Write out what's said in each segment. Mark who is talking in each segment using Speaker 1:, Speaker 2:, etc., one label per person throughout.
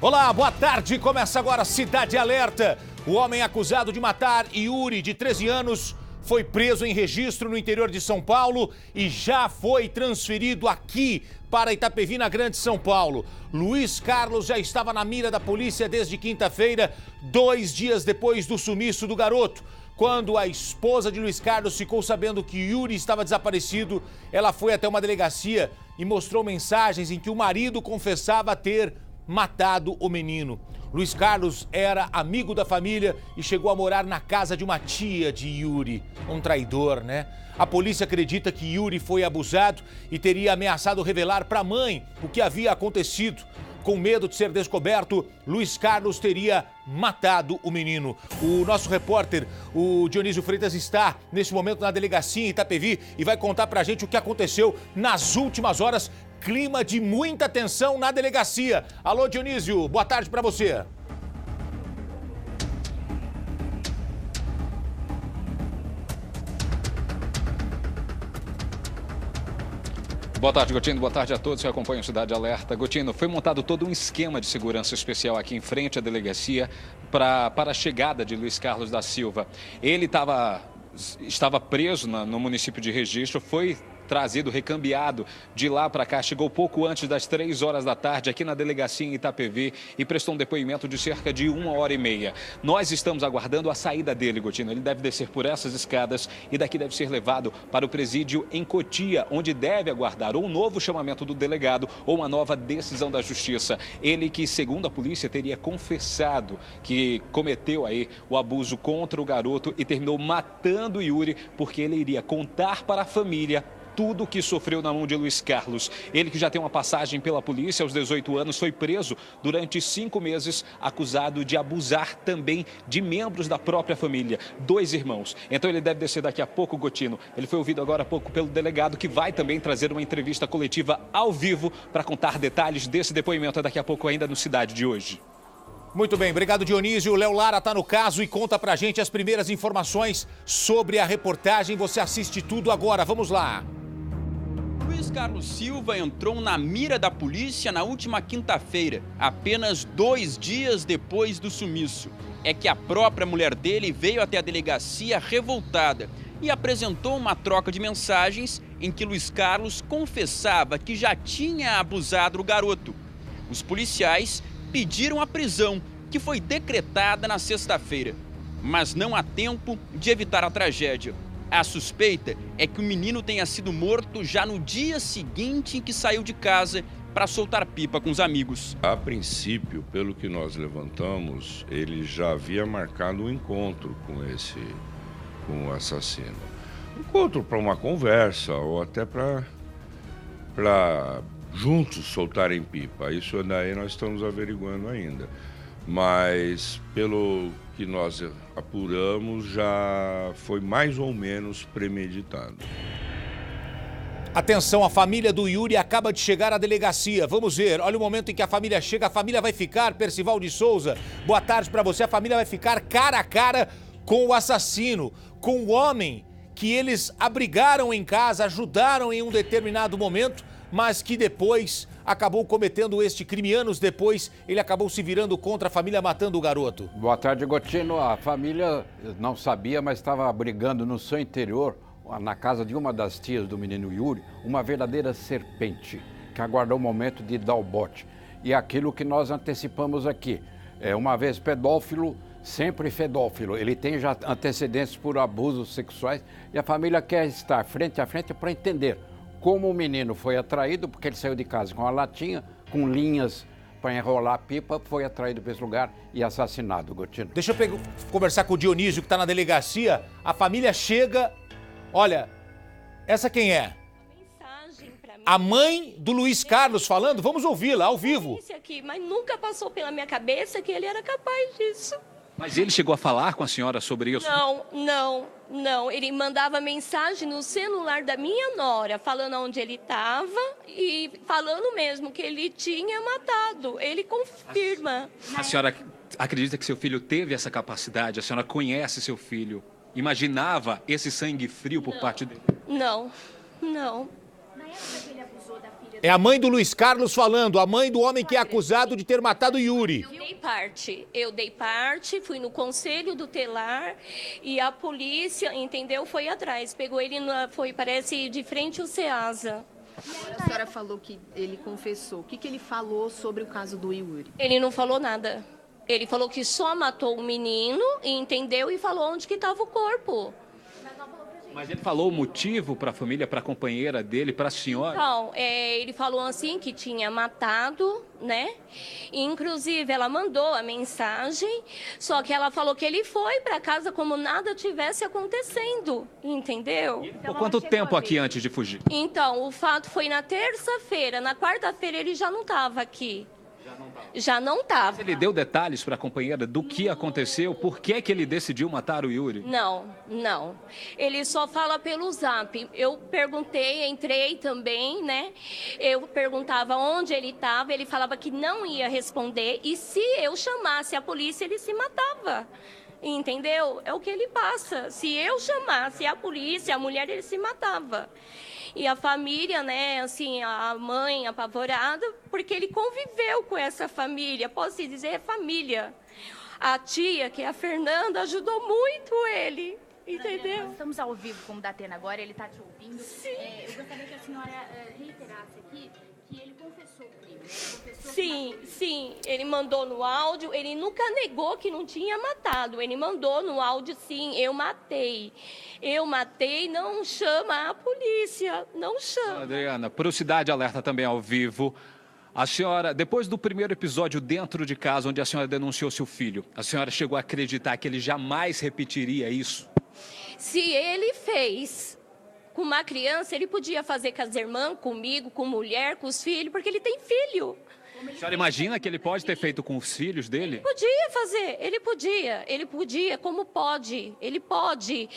Speaker 1: Olá, boa tarde. Começa agora Cidade Alerta. O homem acusado de matar Yuri, de 13 anos, foi preso em registro no interior de São Paulo e já foi transferido aqui para Itapevi, na Grande São Paulo. Luiz Carlos já estava na mira da polícia desde quinta-feira, 2 dias depois do sumiço do garoto. Quando a esposa de Luiz Carlos ficou sabendo que Yuri estava desaparecido, ela foi até uma delegacia e mostrou mensagens em que o marido confessava ter matado o menino. Luiz Carlos era amigo da família e chegou a morar na casa de uma tia de Yuri. Um traidor, né? A polícia acredita que Yuri foi abusado e teria ameaçado revelar para a mãe o que havia acontecido. Com medo de ser descoberto, Luiz Carlos teria matado o menino. O nosso repórter, o Dionísio Freitas, está nesse momento na delegacia em Itapevi e vai contar pra gente o que aconteceu nas últimas horas. Clima de muita tensão na delegacia. Alô, Dionísio, boa tarde pra você.
Speaker 2: Boa tarde, Gotino. Boa tarde a todos que acompanham o Cidade Alerta. Gotino, foi montado todo um esquema de segurança especial aqui em frente à delegacia para a chegada de Luiz Carlos da Silva. Ele estava preso no município de Registro, foi trazido, recambiado de lá para cá, chegou pouco antes das 3 horas da tarde aqui na delegacia em Itapevi e prestou um depoimento de cerca de 1h30. Nós estamos aguardando a saída dele, Gotino. Ele deve descer por essas escadas e daqui deve ser levado para o presídio em Cotia, onde deve aguardar ou um novo chamamento do delegado ou uma nova decisão da justiça. Ele que, segundo a polícia, teria confessado que cometeu aí o abuso contra o garoto e terminou matando o Yuri porque ele iria contar para a família tudo o que sofreu na mão de Luiz Carlos. Ele que já tem uma passagem pela polícia aos 18 anos, foi preso durante 5 meses, acusado de abusar também de membros da própria família, 2 irmãos. Então ele deve descer daqui a pouco, Gotino. Ele foi ouvido agora há pouco pelo delegado, que vai também trazer uma entrevista coletiva ao vivo para contar detalhes desse depoimento daqui a pouco ainda no Cidade de hoje.
Speaker 1: Muito bem, obrigado, Dionísio. O Léo Lara está no caso e conta pra gente as primeiras informações sobre a reportagem. Você assiste tudo agora, vamos lá.
Speaker 3: Luiz Carlos Silva entrou na mira da polícia na última quinta-feira, apenas 2 dias depois do sumiço. É que a própria mulher dele veio até a delegacia revoltada e apresentou uma troca de mensagens em que Luiz Carlos confessava que já tinha abusado do garoto. Os policiais pediram a prisão, que foi decretada na sexta-feira, mas não há tempo de evitar a tragédia. A suspeita é que o menino tenha sido morto já no dia seguinte em que saiu de casa para soltar pipa com os amigos.
Speaker 4: A princípio, pelo que nós levantamos, ele já havia marcado um encontro com o assassino. Encontro para uma conversa ou até para juntos soltarem pipa. Isso daí nós estamos averiguando ainda. Mas, pelo que nós apuramos, já foi mais ou menos premeditado.
Speaker 1: Atenção, a família do Yuri acaba de chegar à delegacia. Vamos ver, olha o momento em que a família chega. A família vai ficar, Percival de Souza, boa tarde para você. A família vai ficar cara a cara com o assassino, com o homem que eles abrigaram em casa, ajudaram em um determinado momento, mas que depois acabou cometendo este crime. Anos depois, ele acabou se virando contra a família, matando o garoto.
Speaker 5: Boa tarde, Gotino. A família não sabia, mas estava abrigando no seu interior, na casa de uma das tias do menino Yuri, uma verdadeira serpente, que aguardou o momento de dar o bote. E aquilo que nós antecipamos aqui, uma vez pedófilo, sempre fedófilo. Ele tem já antecedentes por abusos sexuais e a família quer estar frente a frente para entender como o menino foi atraído, porque ele saiu de casa com uma latinha, com linhas para enrolar a pipa, foi atraído para esse lugar e assassinado, Gotino.
Speaker 1: Deixa eu conversar com o Dionísio, que está na delegacia. A família chega... Olha, essa quem é? A mãe do Luiz Carlos falando? Vamos ouvi-la, ao vivo.
Speaker 6: Mas nunca passou pela minha cabeça que ele era capaz disso.
Speaker 2: Mas ele chegou a falar com a senhora sobre isso?
Speaker 6: Não. Ele mandava mensagem no celular da minha nora, falando onde ele estava e falando mesmo que ele tinha matado. Ele confirma.
Speaker 2: A senhora acredita que seu filho teve essa capacidade? A senhora conhece seu filho? Imaginava esse sangue frio por parte dele?
Speaker 6: Não.
Speaker 1: É a mãe do Luiz Carlos falando, a mãe do homem que é acusado de ter matado Yuri.
Speaker 6: Eu dei parte, fui no conselho do telar e a polícia, entendeu, foi atrás. Pegou ele, parece, de frente ao Ceasa.
Speaker 7: A senhora falou que ele confessou. O que ele falou sobre o caso do Yuri?
Speaker 6: Ele não falou nada. Ele falou que só matou o menino, entendeu, e falou onde que estava o corpo.
Speaker 2: Mas ele falou o motivo para a família, para a companheira dele, para a senhora?
Speaker 6: Então, ele falou assim que tinha matado, né? Inclusive, ela mandou a mensagem, só que ela falou que ele foi para casa como nada tivesse acontecendo, entendeu?
Speaker 2: Por quanto tempo aqui antes de fugir?
Speaker 6: Então, o fato foi na terça-feira. Na quarta-feira ele já não estava aqui. Já não estava.
Speaker 2: Ele deu detalhes para a companheira do que aconteceu? Por que ele decidiu matar o Yuri?
Speaker 6: Não. Ele só fala pelo zap. Eu perguntei, entrei também, né? Eu perguntava onde ele estava, ele falava que não ia responder. E se eu chamasse a polícia, ele se matava. Entendeu? É o que ele passa. Se eu chamasse a polícia, a mulher, ele se matava. E a família, né, assim, a mãe apavorada, porque ele conviveu com essa família, posso dizer, família. A tia, que é a Fernanda, ajudou muito ele, entendeu?
Speaker 8: Nós estamos ao vivo com o Datena agora, ele está te ouvindo.
Speaker 6: Sim.
Speaker 8: Eu gostaria que a senhora reiterasse aqui que ele confessou o crime, né?
Speaker 6: Sim, ele mandou no áudio, ele nunca negou que não tinha matado, ele mandou no áudio, sim, eu matei, não chama a polícia, não chama.
Speaker 2: Adriana, para o Cidade Alerta também ao vivo, a senhora, depois do primeiro episódio dentro de casa, onde a senhora denunciou seu filho, a senhora chegou a acreditar que ele jamais repetiria isso?
Speaker 6: Se ele fez com uma criança, ele podia fazer com as irmãs, comigo, com mulher, com os filhos, porque ele tem filho.
Speaker 2: A senhora imagina que ele pode ter feito com os filhos dele?
Speaker 6: Podia fazer, ele podia, como pode, ele pode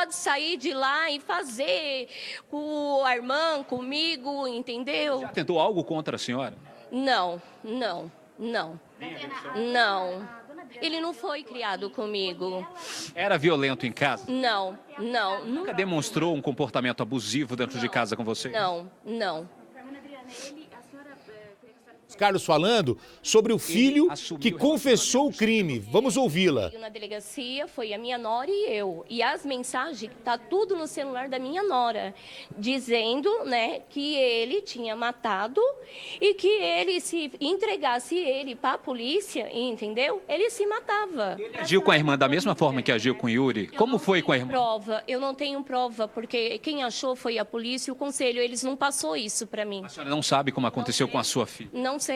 Speaker 6: sair de lá e fazer com a irmã, comigo, entendeu?
Speaker 2: Já tentou algo contra a senhora?
Speaker 6: Não. Ele não foi criado comigo.
Speaker 2: Era violento em casa?
Speaker 6: Não.
Speaker 2: Nunca demonstrou um comportamento abusivo dentro de casa com você?
Speaker 6: Não.
Speaker 1: Carlos falando sobre o filho que confessou o crime. Vamos ouvi-la.
Speaker 6: Na delegacia foi a minha nora e eu. E as mensagens, tá tudo no celular da minha nora, dizendo, né, que ele tinha matado e que ele, se entregasse ele para a polícia, entendeu? Ele se matava.
Speaker 2: Ele agiu com a irmã da mesma forma que agiu com o Yuri? Como foi com a irmã?
Speaker 6: Eu não tenho prova, porque quem achou foi a polícia e o conselho. Eles não passou isso para mim.
Speaker 2: A senhora não sabe como aconteceu com a sua filha?
Speaker 6: Não sei.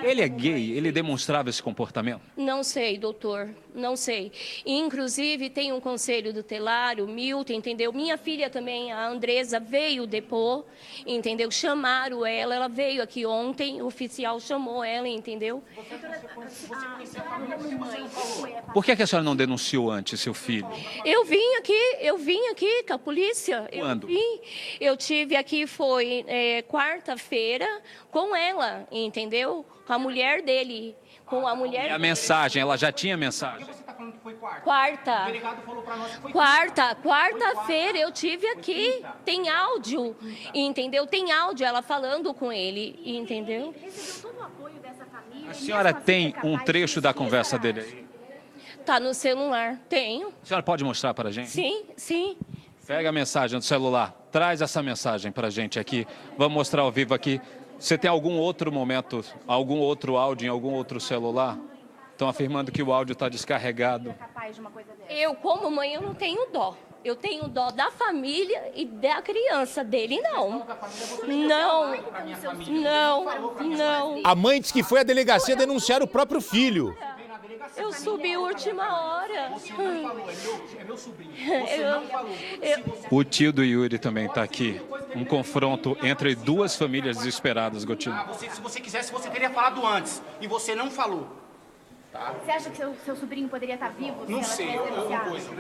Speaker 2: Ele é gay? Ele demonstrava esse comportamento?
Speaker 6: Não sei, doutor, não sei. Inclusive, tem um conselho do telar, o Milton, entendeu? Minha filha também, a Andresa, veio depor, entendeu? Chamaram ela veio aqui ontem, o oficial chamou ela, entendeu?
Speaker 2: Por que a senhora não denunciou antes seu filho?
Speaker 6: Eu vim aqui com a polícia.
Speaker 2: Quando?
Speaker 6: Eu tive aqui, foi quarta-feira, com ela, entendeu? Com a mulher dele, com a mulher
Speaker 2: E a mensagem, ela já tinha mensagem?
Speaker 9: Você está falando que foi quarta?
Speaker 6: Quarta.
Speaker 9: O delegado falou para nós que foi
Speaker 6: Quarta-feira eu tive aqui, tem áudio, entendeu? Tem áudio ela falando com ele, entendeu?
Speaker 8: Ele recebeu todo o apoio dessa família.
Speaker 2: A senhora tem um trecho da conversa dele aí?
Speaker 6: Tá no celular, tenho.
Speaker 2: A senhora pode mostrar para a gente?
Speaker 6: Sim.
Speaker 2: Pega a mensagem do celular, traz essa mensagem para a gente aqui. Vamos mostrar ao vivo aqui. Você tem algum outro momento, algum outro áudio em algum outro celular? Estão afirmando que o áudio está descarregado.
Speaker 6: Eu, como mãe, eu não tenho dó. Eu tenho dó da família e da criança dele, não. Não.
Speaker 1: A mãe disse que foi à delegacia denunciar o próprio filho.
Speaker 6: Eu subi última hora.
Speaker 9: É meu sobrinho. Você não falou.
Speaker 2: O tio do Yuri também está aqui. Um confronto entre duas famílias desesperadas, Gotino.
Speaker 9: Se você quisesse, você teria falado antes. E você não falou. Tá?
Speaker 8: Você acha que seu sobrinho poderia estar vivo?
Speaker 9: Não sei,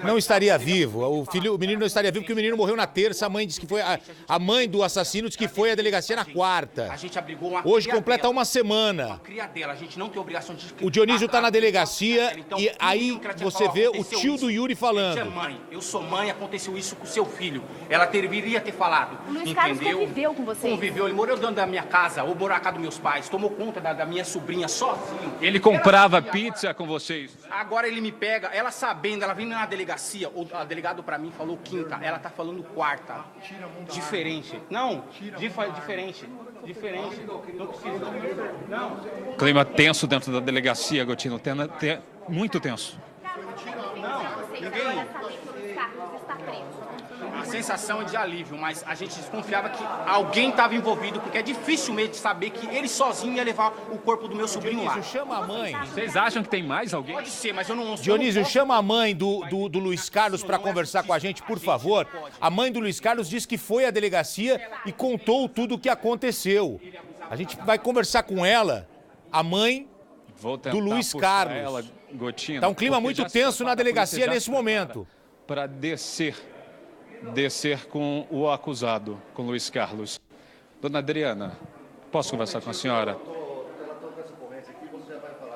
Speaker 1: Não estaria vivo. O menino não estaria vivo porque o menino morreu na terça. A mãe disse que foi a mãe do assassino disse que foi à delegacia na quarta.
Speaker 9: A gente abrigou uma
Speaker 1: Hoje
Speaker 9: cria
Speaker 1: completa
Speaker 9: dela.
Speaker 1: uma semana.
Speaker 9: Uma cria dela, a gente não tem obrigação de...
Speaker 1: O Dionísio está na delegacia
Speaker 9: Então,
Speaker 1: e aí você vê o tio do Yuri falando.
Speaker 9: Mãe, eu sou mãe, aconteceu isso com seu filho. Ela deveria ter falado.
Speaker 7: O Luiz Carlos conviveu com você?
Speaker 9: Conviveu, ele morou dentro da minha casa, ou morou na casa dos meus pais, tomou conta da minha sobrinha sozinho.
Speaker 2: Ele comprava pizza com vocês?
Speaker 9: Agora ele me pega, ela sabendo, ela vindo na delegacia, o delegado pra mim falou quinta, ela tá falando quarta. Diferente. Não, diferente. Não precisa. Não.
Speaker 2: Clima tenso dentro da delegacia, Gotino. Muito tenso.
Speaker 9: Ninguém. A sensação é de alívio, mas a gente desconfiava que alguém estava envolvido, porque é difícil mesmo de saber que ele sozinho ia levar o corpo do meu sobrinho lá.
Speaker 1: Dionísio, chama a mãe.
Speaker 2: Vocês acham que tem mais alguém?
Speaker 9: Pode ser, mas eu não...
Speaker 1: Dionísio, chama a mãe do Luiz Carlos para conversar com a gente, por favor. A mãe do Luiz Carlos disse que foi à delegacia e contou tudo o que aconteceu. A gente vai conversar com ela, a mãe do Luiz Carlos. Tá um clima muito tenso na delegacia nesse momento.
Speaker 2: Para descer com o acusado, com Luiz Carlos. Dona Adriana, posso conversar com a senhora?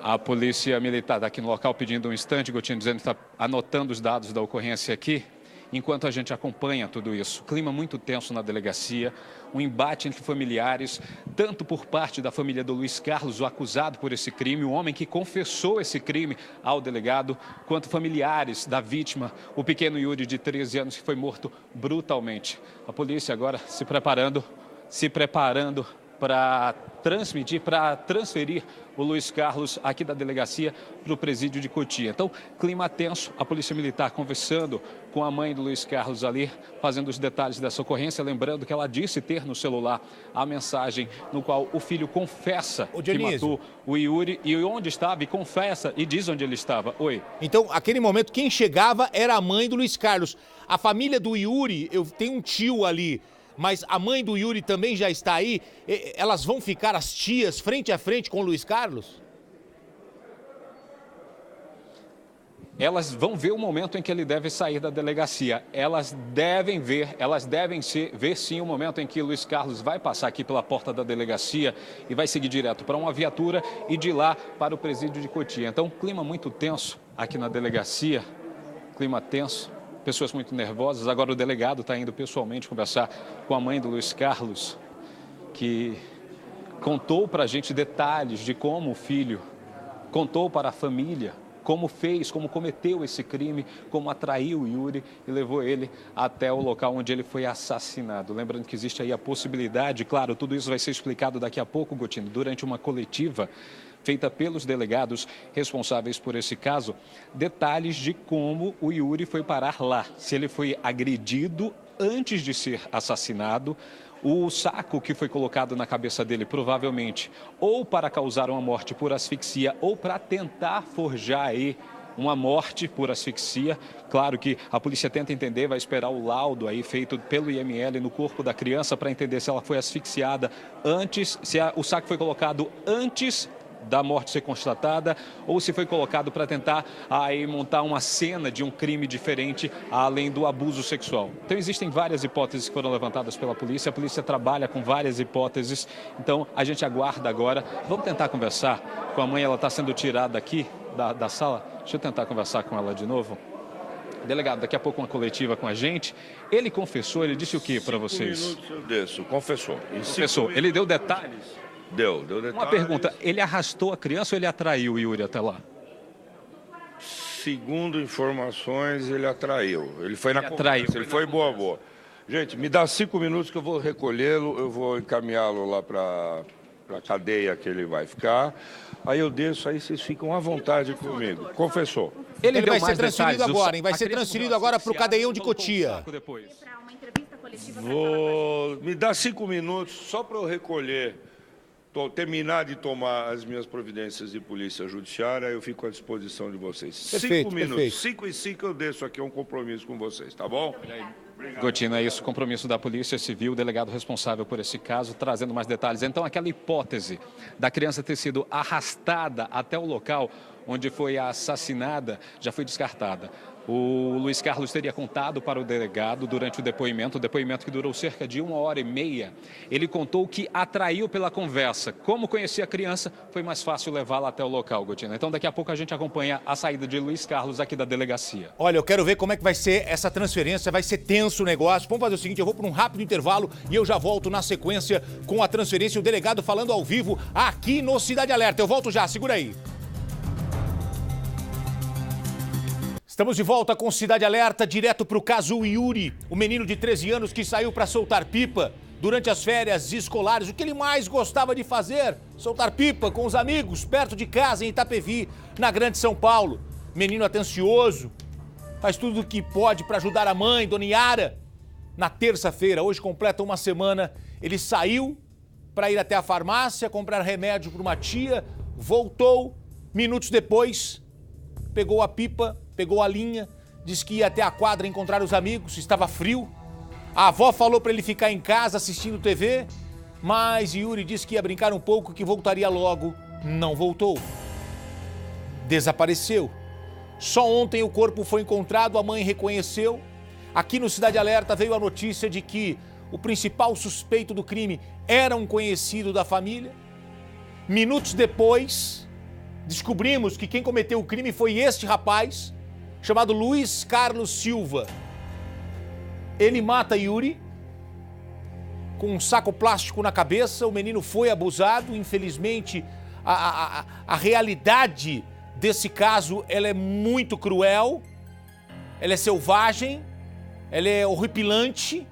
Speaker 2: A polícia militar está aqui no local pedindo um instante, Gotino, dizendo que está anotando os dados da ocorrência aqui, enquanto a gente acompanha tudo isso. Clima muito tenso na delegacia, um embate entre familiares, tanto por parte da família do Luiz Carlos, o acusado por esse crime, o homem que confessou esse crime ao delegado, quanto familiares da vítima, o pequeno Yuri de 13 anos que foi morto brutalmente. A polícia agora se preparando para transferir o Luiz Carlos aqui da delegacia para o presídio de Cotia. Então, clima tenso, a Polícia Militar conversando com a mãe do Luiz Carlos ali, fazendo os detalhes dessa ocorrência, lembrando que ela disse ter no celular a mensagem no qual o filho confessa que matou o Yuri e onde estava, e confessa e diz onde ele estava. Oi.
Speaker 1: Então, aquele momento, quem chegava era a mãe do Luiz Carlos. A família do Yuri, eu tenho um tio ali, mas a mãe do Yuri também já está aí. Elas vão ficar, as tias, frente a frente com o Luiz Carlos?
Speaker 2: Elas vão ver o momento em que ele deve sair da delegacia. Elas devem ver sim o momento em que o Luiz Carlos vai passar aqui pela porta da delegacia e vai seguir direto para uma viatura e de lá para o presídio de Cotia. Então, clima muito tenso aqui na delegacia, clima tenso. Pessoas muito nervosas. Agora o delegado está indo pessoalmente conversar com a mãe do Luiz Carlos, que contou para a gente detalhes de como o filho contou para a família, como cometeu esse crime, como atraiu o Yuri e levou ele até o local onde ele foi assassinado. Lembrando que existe aí a possibilidade, claro, tudo isso vai ser explicado daqui a pouco, Gotino, durante uma coletiva feita pelos delegados responsáveis por esse caso, detalhes de como o Yuri foi parar lá, se ele foi agredido antes de ser assassinado, o saco que foi colocado na cabeça dele, provavelmente, ou para causar uma morte por asfixia, ou para tentar forjar aí uma morte por asfixia. Claro que a polícia tenta entender, vai esperar o laudo aí feito pelo IML no corpo da criança para entender se ela foi asfixiada antes, se o saco foi colocado antes da morte ser constatada ou se foi colocado para tentar aí montar uma cena de um crime diferente além do abuso sexual. Então existem várias hipóteses que foram levantadas pela polícia, a polícia trabalha com várias hipóteses, então a gente aguarda agora. Vamos tentar conversar com a mãe, ela está sendo tirada aqui da sala, deixa eu tentar conversar com ela de novo. Delegado, daqui a pouco uma coletiva com a gente. Ele confessou, ele disse o que para vocês?
Speaker 4: 5 minutos eu desço, confessou.
Speaker 2: Confessou, ele deu detalhes?
Speaker 4: Deu detalhes.
Speaker 2: Uma pergunta, ele arrastou a criança ou ele atraiu o Yuri até lá?
Speaker 4: Segundo informações, ele atraiu. Ele foi na
Speaker 2: conversa,
Speaker 4: ele foi boa. Gente, me dá 5 minutos que eu vou recolhê-lo, eu vou encaminhá-lo lá para a cadeia que ele vai ficar. Aí eu desço, aí vocês ficam à vontade comigo. Confessou.
Speaker 1: Ele vai ser transferido agora, hein? Vai ser transferido agora para o cadeião de Cotia.
Speaker 4: Me dá 5 minutos só para eu recolher, terminar de tomar as minhas providências de polícia judiciária, eu fico à disposição de vocês.
Speaker 1: Perfeito,
Speaker 4: 5 minutos,
Speaker 1: perfeito.
Speaker 4: 5 e 5 eu desço aqui, é um compromisso com vocês, tá bom?
Speaker 2: Gotino, é isso, compromisso da Polícia Civil, o delegado responsável por esse caso, trazendo mais detalhes. Então, aquela hipótese da criança ter sido arrastada até o local onde foi assassinada, já foi descartada. O Luiz Carlos teria contado para o delegado durante o depoimento que durou cerca de 1h30. Ele contou que atraiu pela conversa. Como conhecia a criança, foi mais fácil levá-la até o local, Gotino. Então, daqui a pouco a gente acompanha a saída de Luiz Carlos aqui da delegacia.
Speaker 1: Olha, eu quero ver como é que vai ser essa transferência, vai ser tenso o negócio. Vamos fazer o seguinte, eu vou para um rápido intervalo e eu já volto na sequência com a transferência, o delegado falando ao vivo aqui no Cidade Alerta. Eu volto já, segura aí. Estamos de volta com Cidade Alerta, direto para o caso Yuri, o menino de 13 anos que saiu para soltar pipa durante as férias escolares. O que ele mais gostava de fazer? Soltar pipa com os amigos, perto de casa, em Itapevi, na Grande São Paulo. Menino atencioso, faz tudo o que pode para ajudar a mãe, Dona Yara. Na terça-feira, hoje completa uma semana, ele saiu para ir até a farmácia, comprar remédio para uma tia, voltou, minutos depois, pegou a pipa, pegou a linha, disse que ia até a quadra encontrar os amigos, estava frio. A avó falou para ele ficar em casa assistindo TV, mas Yuri disse que ia brincar um pouco, que voltaria logo. Não voltou. Desapareceu. Só ontem o corpo foi encontrado, a mãe reconheceu. Aqui no Cidade Alerta veio a notícia de que o principal suspeito do crime era um conhecido da família. Minutos depois, descobrimos que quem cometeu o crime foi este rapaz, chamado Luiz Carlos Silva. Ele mata Yuri com um saco plástico na cabeça. O menino foi abusado. Infelizmente, a realidade desse caso, ela é muito cruel, ela é selvagem, ela é horripilante.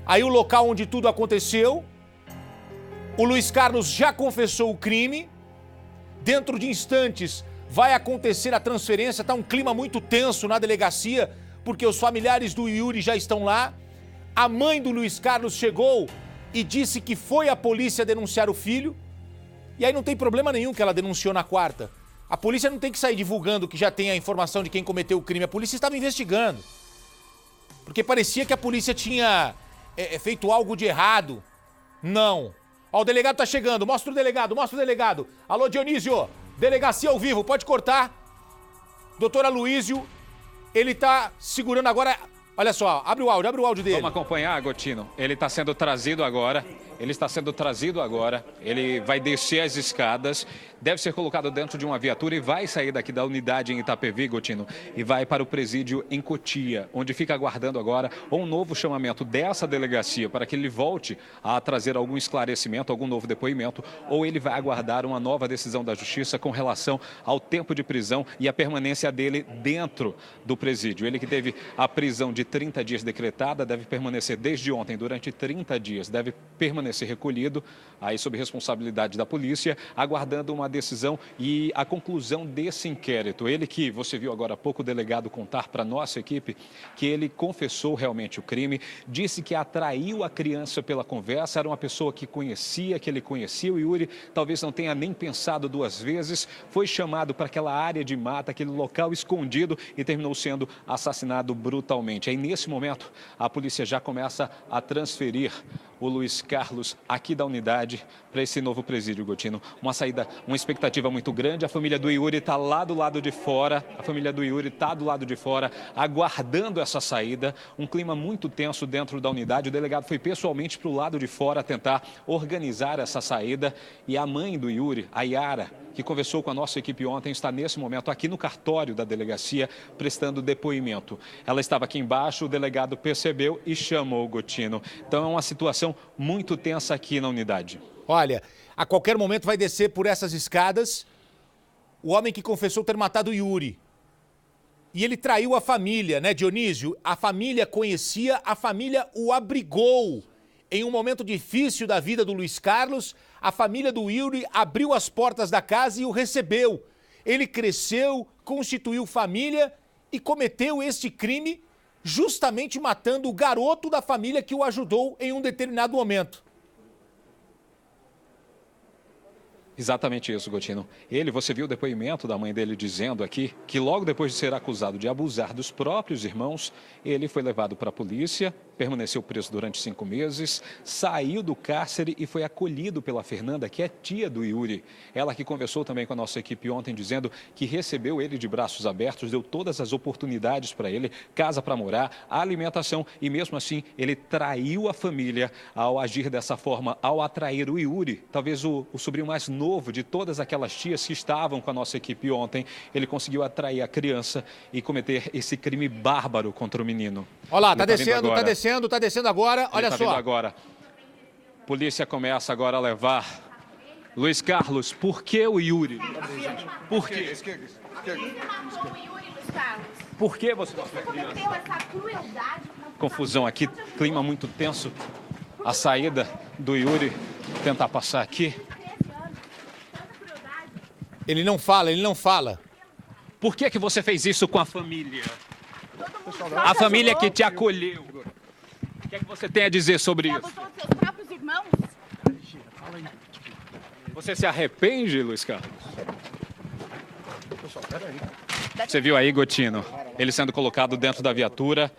Speaker 1: Aí o local onde tudo aconteceu, o Luiz Carlos já confessou o crime. Dentro de instantes vai acontecer a transferência, tá um clima muito tenso na delegacia, porque os familiares do Yuri já estão lá. A mãe do Luiz Carlos chegou e disse que foi a polícia denunciar o filho. E aí não tem problema nenhum que ela denunciou na quarta. A polícia não tem que sair divulgando que já tem a informação de quem cometeu o crime. A polícia estava investigando. Porque parecia que a polícia tinha feito algo de errado. Não. Ó, o delegado tá chegando. Mostra o delegado, mostra o delegado. Alô, Dionísio. Delegacia ao vivo, pode cortar. Doutor Aloísio, ele tá segurando agora. Olha só, abre o áudio dele.
Speaker 2: Vamos acompanhar, Gotino. Ele está sendo trazido agora. Ele vai descer as escadas, deve ser colocado dentro de uma viatura e vai sair daqui da unidade em Itapevi, Gotino, e vai para o presídio em Cotia, onde fica aguardando agora um novo chamamento dessa delegacia para que ele volte a trazer algum esclarecimento, algum novo depoimento, ou ele vai aguardar uma nova decisão da Justiça com relação ao tempo de prisão e a permanência dele dentro do presídio. Ele que teve a prisão de 30 dias decretada, deve permanecer desde ontem durante 30 dias, deve permanecer recolhido, aí sob responsabilidade da polícia, aguardando uma decisão e a conclusão desse inquérito. Ele que, você viu agora há pouco o delegado contar para a nossa equipe que ele confessou realmente o crime, disse que atraiu a criança pela conversa, era uma pessoa que ele conhecia o Yuri, talvez não tenha nem pensado duas vezes, foi chamado para aquela área de mata, aquele local escondido e terminou sendo assassinado brutalmente. Aí nesse momento a polícia já começa a transferir o Luiz Carlos aqui da unidade para esse novo presídio, Gotino. Uma saída, uma expectativa muito grande. A família do Yuri está lá do lado de fora. Aguardando essa saída. Um clima muito tenso dentro da unidade. O delegado foi pessoalmente para o lado de fora tentar organizar essa saída. E a mãe do Yuri, a Yara, que conversou com a nossa equipe ontem, está nesse momento aqui no cartório da delegacia prestando depoimento. Ela estava aqui embaixo, o delegado percebeu e chamou o Gotino. Então é uma situação muito tensa aqui na unidade.
Speaker 1: Olha, a qualquer momento vai descer por essas escadas o homem que confessou ter matado o Yuri. E ele traiu a família, né, Dionísio? A família conhecia, a família o abrigou. Em um momento difícil da vida do Luiz Carlos, a família do Yuri abriu as portas da casa e o recebeu. Ele cresceu, constituiu família e cometeu este crime justamente matando o garoto da família que o ajudou em um determinado momento.
Speaker 2: Exatamente isso, Gotino. Você viu o depoimento da mãe dele dizendo aqui que logo depois de ser acusado de abusar dos próprios irmãos, ele foi levado para a polícia permaneceu preso durante 5 meses, saiu do cárcere e foi acolhido pela Fernanda, que é tia do Yuri. Ela que conversou também com a nossa equipe ontem, dizendo que recebeu ele de braços abertos, deu todas as oportunidades para ele, casa para morar, alimentação, e mesmo assim ele traiu a família ao agir dessa forma, ao atrair o Yuri, talvez o sobrinho mais novo de todas aquelas tias que estavam com a nossa equipe ontem. Ele conseguiu atrair a criança e cometer esse crime bárbaro contra o menino.
Speaker 1: Olha lá, tá descendo agora, olha só.
Speaker 2: Agora. Polícia começa agora a levar Luiz Carlos. Por que o Yuri? Por quê? Por que você cometeu essa crueldade? Confusão aqui, clima muito tenso. A saída do Yuri, tentar passar aqui.
Speaker 1: Ele não fala.
Speaker 2: Por que você fez isso com a família? A família que te acolheu. O que é que você tem a dizer sobre isso?
Speaker 8: Seus próprios irmãos?
Speaker 2: Você se arrepende, Luiz Carlos? Você viu aí, Gotino, ele sendo colocado dentro da viatura,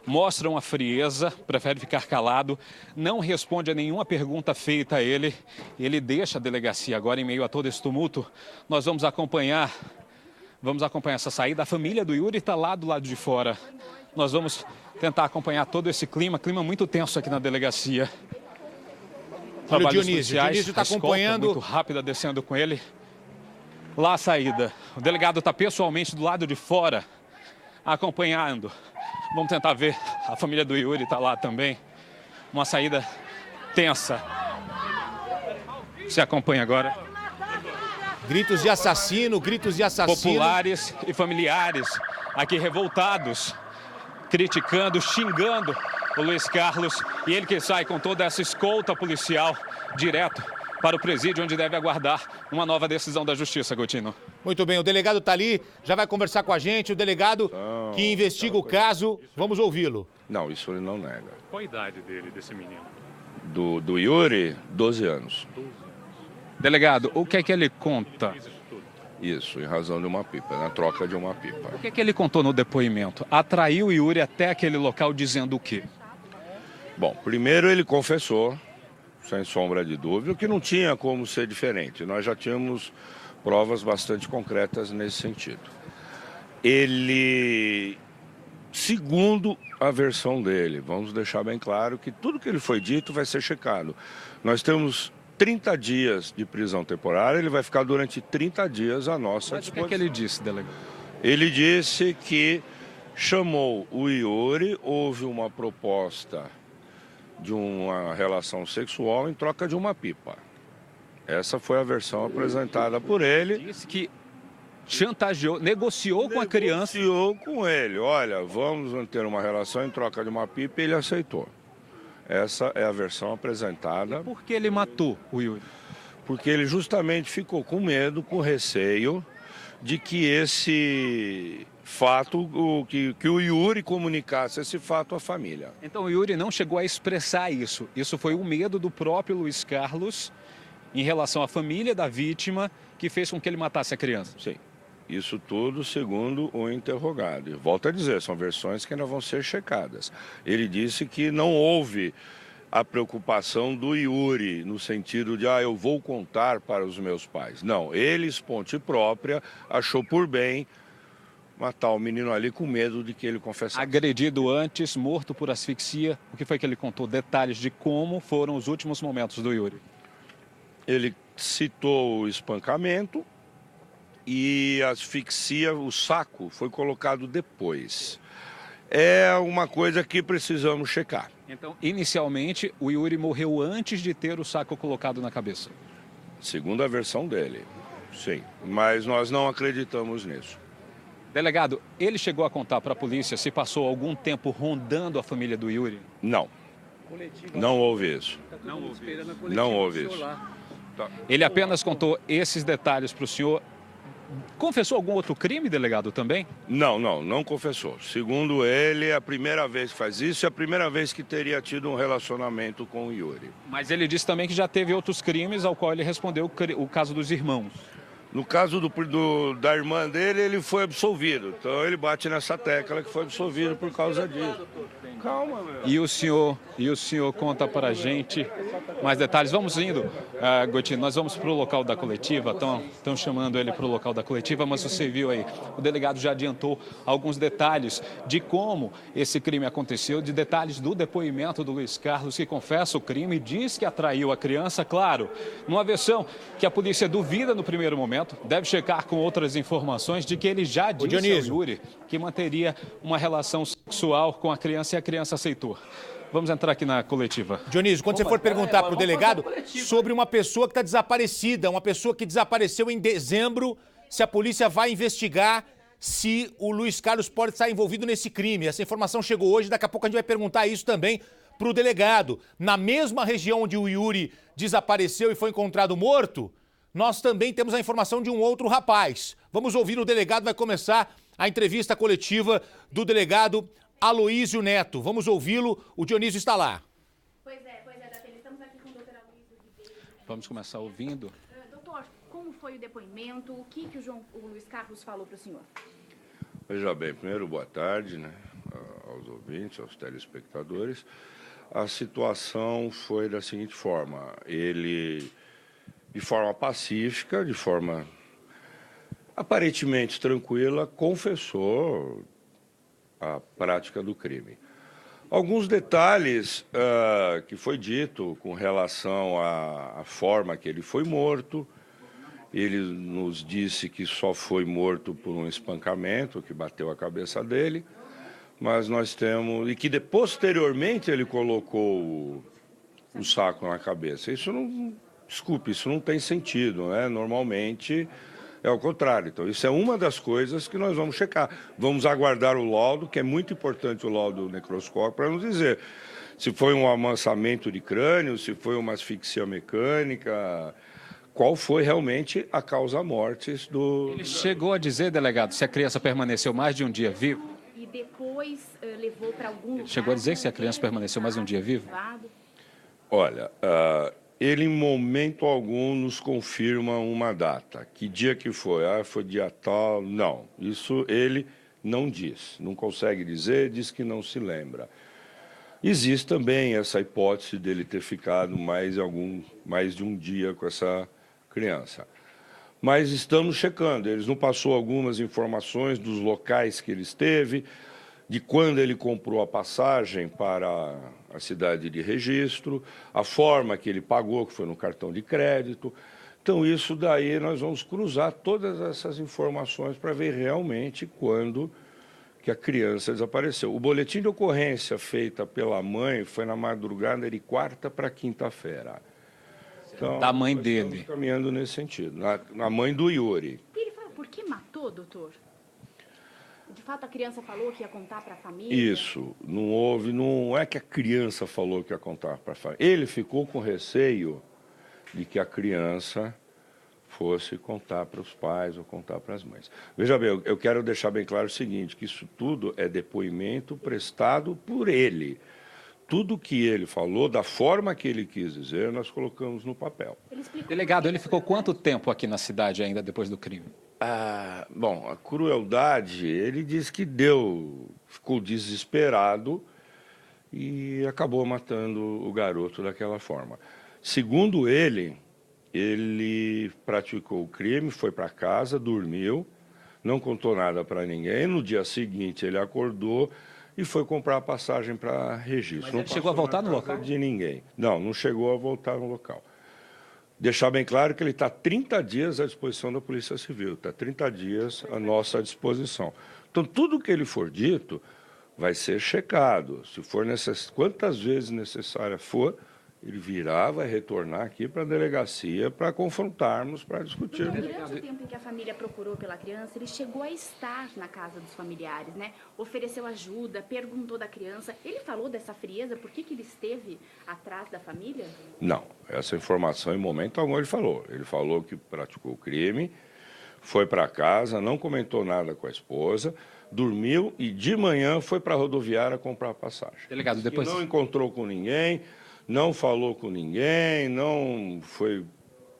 Speaker 2: mostra uma frieza, prefere ficar calado, não responde a nenhuma pergunta feita a ele. Ele deixa a delegacia agora em meio a todo esse tumulto. Nós vamos acompanhar essa saída. A família do Yuri está lá do lado de fora. Nós vamos tentar acompanhar todo esse clima muito tenso aqui na delegacia.
Speaker 1: Olha o Dionísio está acompanhando.
Speaker 2: Muito rápida, descendo com ele. Lá a saída. O delegado está pessoalmente do lado de fora, acompanhando. Vamos tentar ver. A família do Yuri está lá também. Uma saída tensa. Você acompanha agora.
Speaker 1: Gritos de assassino.
Speaker 2: Populares e familiares aqui revoltados, criticando, xingando o Luiz Carlos. E ele que sai com toda essa escolta policial direto para o presídio, onde deve aguardar uma nova decisão da justiça, Gotino.
Speaker 1: Muito bem, o delegado está ali, já vai conversar com a gente. O delegado que investiga o caso, vamos ouvi-lo.
Speaker 4: Não, isso ele não nega.
Speaker 2: Qual a idade dele, desse menino?
Speaker 4: Do Yuri, 12 anos.
Speaker 2: Delegado, o que é que ele conta?
Speaker 4: Isso, em razão de uma pipa, na troca de uma pipa.
Speaker 2: O que é que ele contou no depoimento? Atraiu o Yuri até aquele local dizendo o quê?
Speaker 4: Bom, primeiro ele confessou, sem sombra de dúvida, que não tinha como ser diferente. Nós já tínhamos provas bastante concretas nesse sentido. Ele, segundo a versão dele, vamos deixar bem claro que tudo que ele foi dito vai ser checado. Nós temos 30 dias de prisão temporária, ele vai ficar durante 30 dias à nossa disposição.
Speaker 2: O que é que ele disse, delegado?
Speaker 4: Ele disse que chamou o Yuri, houve uma proposta de uma relação sexual em troca de uma pipa. Essa foi a versão apresentada por ele.
Speaker 2: Disse que chantageou, negociou com a criança.
Speaker 4: Negociou com ele. Olha, vamos manter uma relação em troca de uma pipa, e ele aceitou. Essa é a versão apresentada.
Speaker 2: E por que ele matou o Yuri?
Speaker 4: Porque ele justamente ficou com medo, com receio de que esse fato, que o Yuri comunicasse esse fato à família.
Speaker 2: Então o Yuri não chegou a expressar isso. Isso foi o medo do próprio Luiz Carlos em relação à família da vítima que fez com que ele matasse a criança.
Speaker 4: Sim. Isso tudo segundo o interrogado. E volto a dizer, são versões que ainda vão ser checadas. Ele disse que não houve a preocupação do Yuri no sentido de, eu vou contar para os meus pais. Não, ele, esponte própria, achou por bem matar o menino ali com medo de que ele confessasse.
Speaker 2: Agredido antes, morto por asfixia. O que foi que ele contou? Detalhes de como foram os últimos momentos do Yuri.
Speaker 4: Ele citou o espancamento e a asfixia, o saco, foi colocado depois. É uma coisa que precisamos checar.
Speaker 2: Então, inicialmente, o Yuri morreu antes de ter o saco colocado na cabeça.
Speaker 4: Segundo a versão dele, sim. Mas nós não acreditamos nisso.
Speaker 2: Delegado, ele chegou a contar para a polícia se passou algum tempo rondando a família do Yuri?
Speaker 4: Não. Não houve isso. Não houve isso.
Speaker 2: Ele apenas contou esses detalhes para o senhor. Confessou algum outro crime, delegado, também?
Speaker 4: Não confessou. Segundo ele, é a primeira vez que faz isso e a primeira vez que teria tido um relacionamento com o Yuri.
Speaker 2: Mas ele disse também que já teve outros crimes ao qual ele respondeu o caso dos irmãos.
Speaker 4: No caso da irmã dele, ele foi absolvido. Então ele bate nessa tecla que foi absolvido por causa disso. Calma, meu.
Speaker 2: E o senhor conta para a gente mais detalhes. Vamos indo, Gotino, nós vamos para o local da coletiva, estão chamando ele para o local da coletiva, mas você viu aí, o delegado já adiantou alguns detalhes de como esse crime aconteceu, de detalhes do depoimento do Luiz Carlos, que confessa o crime e diz que atraiu a criança, claro, numa versão que a polícia duvida no primeiro momento, deve checar com outras informações de que ele já disse ao Yuri que manteria uma relação sexual com a criança e a criança aceitou. Vamos entrar aqui na coletiva.
Speaker 1: Dionísio, quando você for perguntar para o delegado sobre uma pessoa que está desaparecida, uma pessoa que desapareceu em dezembro, se a polícia vai investigar se o Luiz Carlos pode estar envolvido nesse crime. Essa informação chegou hoje, daqui a pouco a gente vai perguntar isso também para o delegado. Na mesma região onde o Yuri desapareceu e foi encontrado morto, nós também temos a informação de um outro rapaz. Vamos ouvir o delegado, vai começar a entrevista coletiva do delegado Aloísio Neto. Vamos ouvi-lo, o Dionísio está lá.
Speaker 8: Pois é, Datena, estamos aqui com o doutor Aloísio Ribeiro.
Speaker 2: Vamos começar ouvindo.
Speaker 8: Doutor, como foi o depoimento? O que o Luiz Carlos falou para o senhor?
Speaker 4: Veja bem, primeiro, boa tarde, né, aos ouvintes, aos telespectadores. A situação foi da seguinte forma: ele, de forma pacífica, de forma aparentemente tranquila, confessou a prática do crime. Alguns detalhes que foi dito com relação à forma que ele foi morto. Ele nos disse que só foi morto por um espancamento que bateu a cabeça dele, mas nós temos... E que posteriormente ele colocou o saco na cabeça. Isso não... Desculpe, isso não tem sentido, né? Normalmente é o contrário. Então, isso é uma das coisas que nós vamos checar. Vamos aguardar o laudo, que é muito importante o laudo necroscópico, para nos dizer se foi um amansamento de crânio, se foi uma asfixia mecânica, qual foi realmente a causa-mortes do...
Speaker 2: Ele chegou a dizer, delegado, se a criança permaneceu mais de um dia viva?
Speaker 8: E depois levou para algum lugar...
Speaker 2: Chegou a dizer que se a criança permaneceu mais de um dia viva?
Speaker 4: Olha, ele em momento algum nos confirma uma data. Que dia que foi? Foi dia tal? Não, isso ele não diz, não consegue dizer, diz que não se lembra. Existe também essa hipótese dele ter ficado mais de um dia com essa criança. Mas estamos checando, eles não passou algumas informações dos locais que ele esteve, de quando ele comprou a passagem para a cidade de registro, a forma que ele pagou, que foi no cartão de crédito. Então, isso daí nós vamos cruzar todas essas informações para ver realmente quando que a criança desapareceu. O boletim de ocorrência feita pela mãe foi na madrugada de quarta para quinta-feira. Então,
Speaker 2: da mãe dele.
Speaker 4: Estamos caminhando nesse sentido, na mãe do Yuri.
Speaker 8: E ele falou por que matou, doutor? De fato, a criança falou que ia contar para a família?
Speaker 4: Isso, não é que a criança falou que ia contar para a família. Ele ficou com receio de que a criança fosse contar para os pais ou contar para as mães. Veja bem, eu quero deixar bem claro o seguinte, que isso tudo é depoimento prestado por ele. Tudo que ele falou, da forma que ele quis dizer, nós colocamos no papel.
Speaker 2: Delegado, ele ficou quanto tempo aqui na cidade ainda depois do crime?
Speaker 4: Bom, a crueldade, ele disse que ficou desesperado e acabou matando o garoto daquela forma. Segundo ele praticou o crime, foi para casa, dormiu, não contou nada para ninguém. No dia seguinte ele acordou e foi comprar a passagem para registro.
Speaker 2: Mas ele chegou a voltar no local?
Speaker 4: De ninguém. Não chegou a voltar no local. Deixar bem claro que ele está 30 dias à disposição da Polícia Civil, está 30 dias à nossa disposição. Então, tudo que ele for dito vai ser checado. Se for quantas vezes necessária for, ele virá, vai retornar aqui para a delegacia para confrontarmos, para discutirmos.
Speaker 8: Durante o tempo em que a família procurou pela criança, ele chegou a estar na casa dos familiares, né? Ofereceu ajuda, perguntou da criança. Ele falou dessa frieza, por que ele esteve atrás da família?
Speaker 4: Não, essa informação em momento algum ele falou. Ele falou que praticou o crime, foi para casa, não comentou nada com a esposa, dormiu e de manhã foi para a rodoviária comprar a passagem.
Speaker 2: Delegado, depois...
Speaker 4: Não encontrou com ninguém, não falou com ninguém, não foi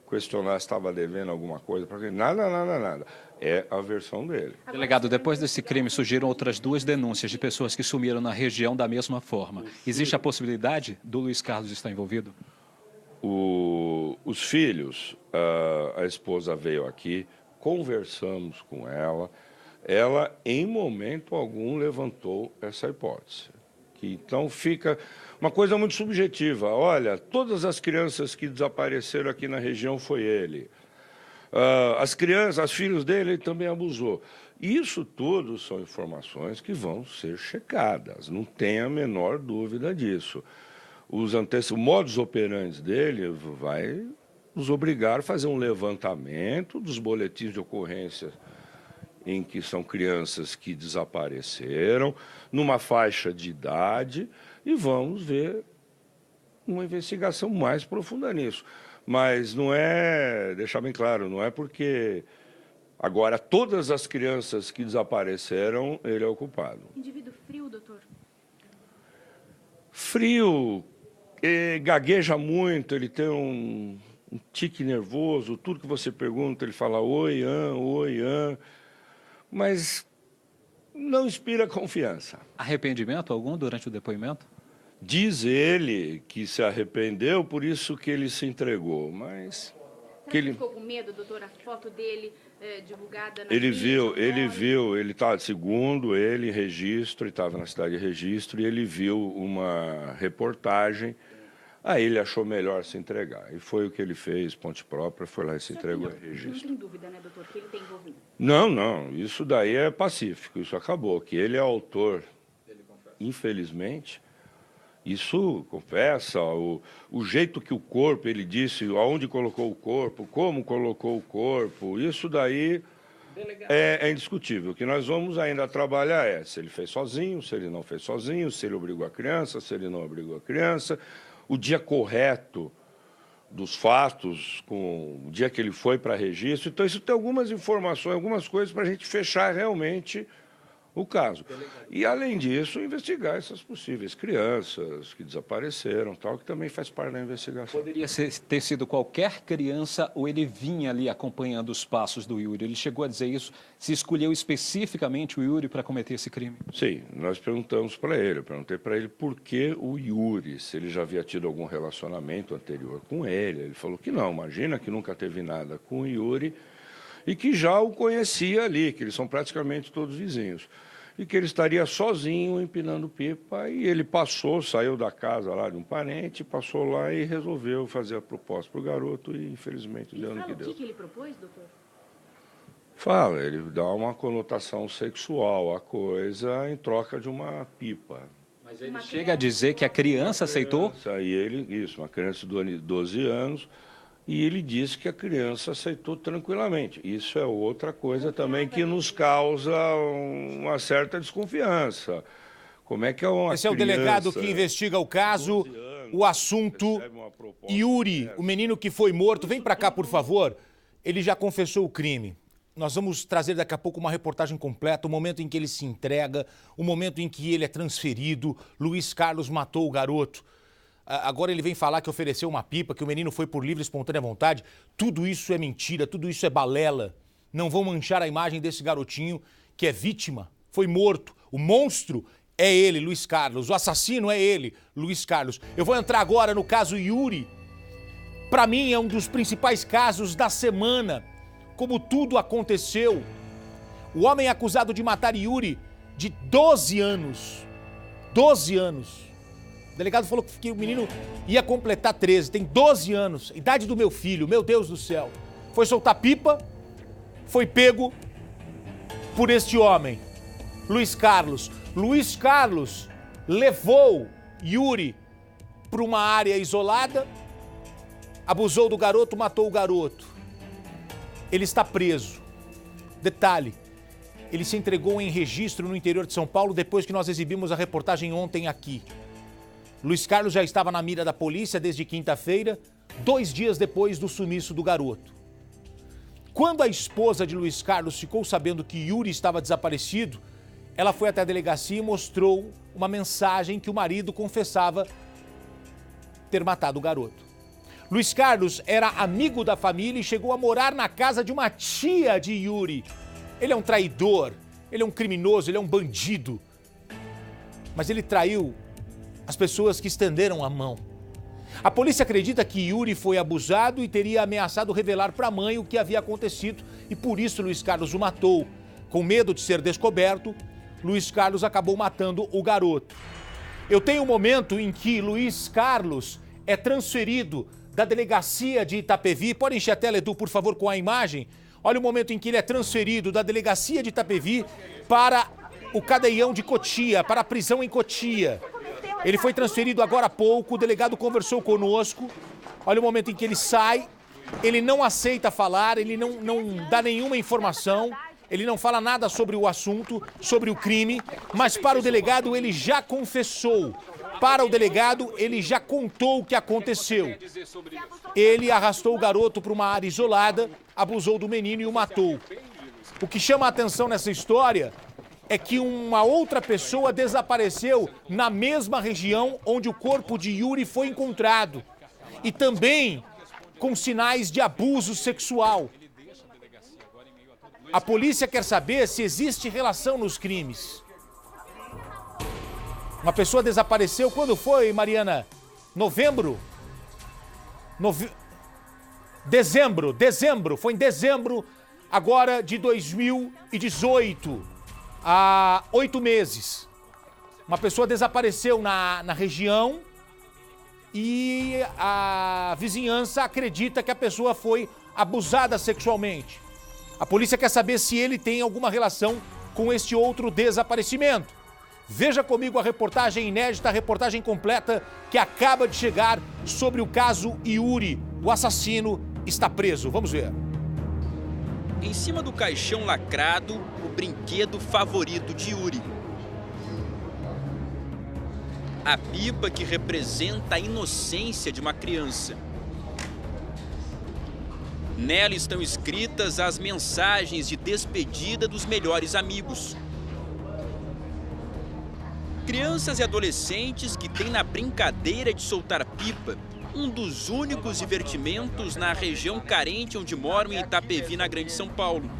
Speaker 4: questionar se estava devendo alguma coisa para ele. Nada. É a versão dele.
Speaker 2: Delegado, depois desse crime surgiram outras 2 denúncias de pessoas que sumiram na região da mesma forma. Existe a possibilidade do Luiz Carlos estar envolvido?
Speaker 4: Os filhos, a esposa veio aqui, conversamos com ela. Ela, em momento algum, levantou essa hipótese. Então fica uma coisa muito subjetiva. Olha, todas as crianças que desapareceram aqui na região foi ele. As crianças, os filhos dele, ele também abusou. Isso tudo são informações que vão ser checadas, não tem a menor dúvida disso. O modus operandi dele vai nos obrigar a fazer um levantamento dos boletins de ocorrência em que são crianças que desapareceram, numa faixa de idade, e vamos ver uma investigação mais profunda nisso. Mas não é, deixar bem claro, não é porque agora todas as crianças que desapareceram, ele é o culpado.
Speaker 8: Indivíduo frio, doutor?
Speaker 4: Frio, gagueja muito, ele tem um tique nervoso, tudo que você pergunta, ele fala oi, mas não inspira confiança.
Speaker 2: Arrependimento algum durante o depoimento?
Speaker 4: Diz ele que se arrependeu, por isso que ele se entregou, mas...
Speaker 8: Será que ele ficou com medo, doutor? A foto dele divulgada na
Speaker 4: Ele
Speaker 8: mídia,
Speaker 4: viu, ele está, segundo ele, em registro, ele estava na cidade de Registro, e ele viu uma reportagem, aí ele achou melhor se entregar. E foi o que ele fez, ponte própria, foi lá e se entregou em Registro.
Speaker 8: Não tem dúvida, né, doutor, que ele tem envolvido?
Speaker 4: Não, isso daí é pacífico, isso acabou. Que ele é autor, infelizmente... Isso confessa, o jeito que o corpo, ele disse, aonde colocou o corpo, como colocou o corpo, isso daí é indiscutível. O que nós vamos ainda trabalhar é se ele fez sozinho, se ele não fez sozinho, se ele obrigou a criança, se ele não obrigou a criança, o dia correto dos fatos, com o dia que ele foi para registro. Então, isso tem algumas informações, algumas coisas para a gente fechar realmente o caso. E, além disso, investigar essas possíveis crianças que desapareceram, tal, que também faz parte da investigação.
Speaker 2: Poderia ter sido qualquer criança ou ele vinha ali acompanhando os passos do Yuri? Ele chegou a dizer isso? Se escolheu especificamente o Yuri para cometer esse crime?
Speaker 4: Sim, nós perguntamos para ele. Eu perguntei para ele por que o Yuri, se ele já havia tido algum relacionamento anterior com ele. Ele falou que não, imagina que nunca teve nada com o Yuri e que já o conhecia ali, que eles são praticamente todos vizinhos. E que ele estaria sozinho empinando pipa, e ele saiu da casa lá de um parente, passou lá e resolveu fazer a proposta para o garoto, e infelizmente deu no que deu.
Speaker 8: O que ele propôs, doutor?
Speaker 4: Fala, ele dá uma conotação sexual à coisa em troca de uma pipa.
Speaker 2: Mas ele chega a dizer que a criança aceitou?
Speaker 4: Uma criança de 12 anos, e ele disse que a criança aceitou tranquilamente. Isso é outra coisa também que nos causa uma certa desconfiança. Como é que é uma
Speaker 1: Esse é o delegado que investiga o caso, o assunto Yuri, o menino que foi morto. Vem para cá, por favor. Ele já confessou o crime. Nós vamos trazer daqui a pouco uma reportagem completa, o momento em que ele se entrega, o momento em que ele é transferido. Luiz Carlos matou o garoto. Agora ele vem falar que ofereceu uma pipa, que o menino foi por livre e espontânea vontade. Tudo isso é mentira, tudo isso é balela. Não vão manchar a imagem desse garotinho que é vítima, foi morto. O monstro é ele, Luiz Carlos. O assassino é ele, Luiz Carlos. Eu vou entrar agora no caso Yuri. Para mim é um dos principais casos da semana. Como tudo aconteceu. O homem acusado de matar Yuri, de 12 anos. 12 anos. O delegado falou que o menino ia completar 13, tem 12 anos, idade do meu filho, meu Deus do céu. Foi soltar pipa, foi pego por este homem, Luiz Carlos. Luiz Carlos levou Yuri para uma área isolada, abusou do garoto, matou o garoto. Ele está preso. Detalhe, ele se entregou em Registro no interior de São Paulo depois que nós exibimos a reportagem ontem aqui. Luiz Carlos já estava na mira da polícia desde quinta-feira, 2 dias depois do sumiço do garoto. Quando a esposa de Luiz Carlos ficou sabendo que Yuri estava desaparecido, ela foi até a delegacia e mostrou uma mensagem que o marido confessava ter matado o garoto. Luiz Carlos era amigo da família e chegou a morar na casa de uma tia de Yuri. Ele é um traidor, ele é um criminoso, ele é um bandido. Mas ele traiu as pessoas que estenderam a mão. A polícia acredita que Yuri foi abusado e teria ameaçado revelar para a mãe o que havia acontecido e por isso Luiz Carlos o matou. Com medo de ser descoberto, Luiz Carlos acabou matando o garoto. Eu tenho um momento em que Luiz Carlos é transferido da delegacia de Itapevi. Pode encher a tela, Edu, por favor, com a imagem. Olha o momento em que ele é transferido da delegacia de Itapevi para o cadeião de Cotia, para a prisão em Cotia. Ele foi transferido agora há pouco, o delegado conversou conosco. Olha o momento em que ele sai, ele não aceita falar, ele não dá nenhuma informação, ele não fala nada sobre o assunto, sobre o crime, mas para o delegado ele já confessou. Para o delegado, ele já contou o que aconteceu. Ele arrastou o garoto para uma área isolada, abusou do menino e o matou. O que chama a atenção nessa história é que uma outra pessoa desapareceu na mesma região onde o corpo de Yuri foi encontrado. E também com sinais de abuso sexual. A polícia quer saber se existe relação nos crimes. Uma pessoa desapareceu, quando foi, Mariana? Novembro? Dezembro, foi em dezembro agora de 2018, há 8 meses. Uma pessoa desapareceu na região e a vizinhança acredita que a pessoa foi abusada sexualmente. A polícia quer saber se ele tem alguma relação com este outro desaparecimento. Veja comigo a reportagem inédita, a reportagem completa que acaba de chegar sobre o caso Yuri. O assassino está preso. Vamos ver.
Speaker 3: Em cima do caixão lacrado, o brinquedo favorito de Yuri. A pipa que representa a inocência de uma criança. Nela estão escritas as mensagens de despedida dos melhores amigos. Crianças e adolescentes que têm na brincadeira de soltar pipa um dos únicos divertimentos na região carente onde moram em Itapevi, na Grande São Paulo.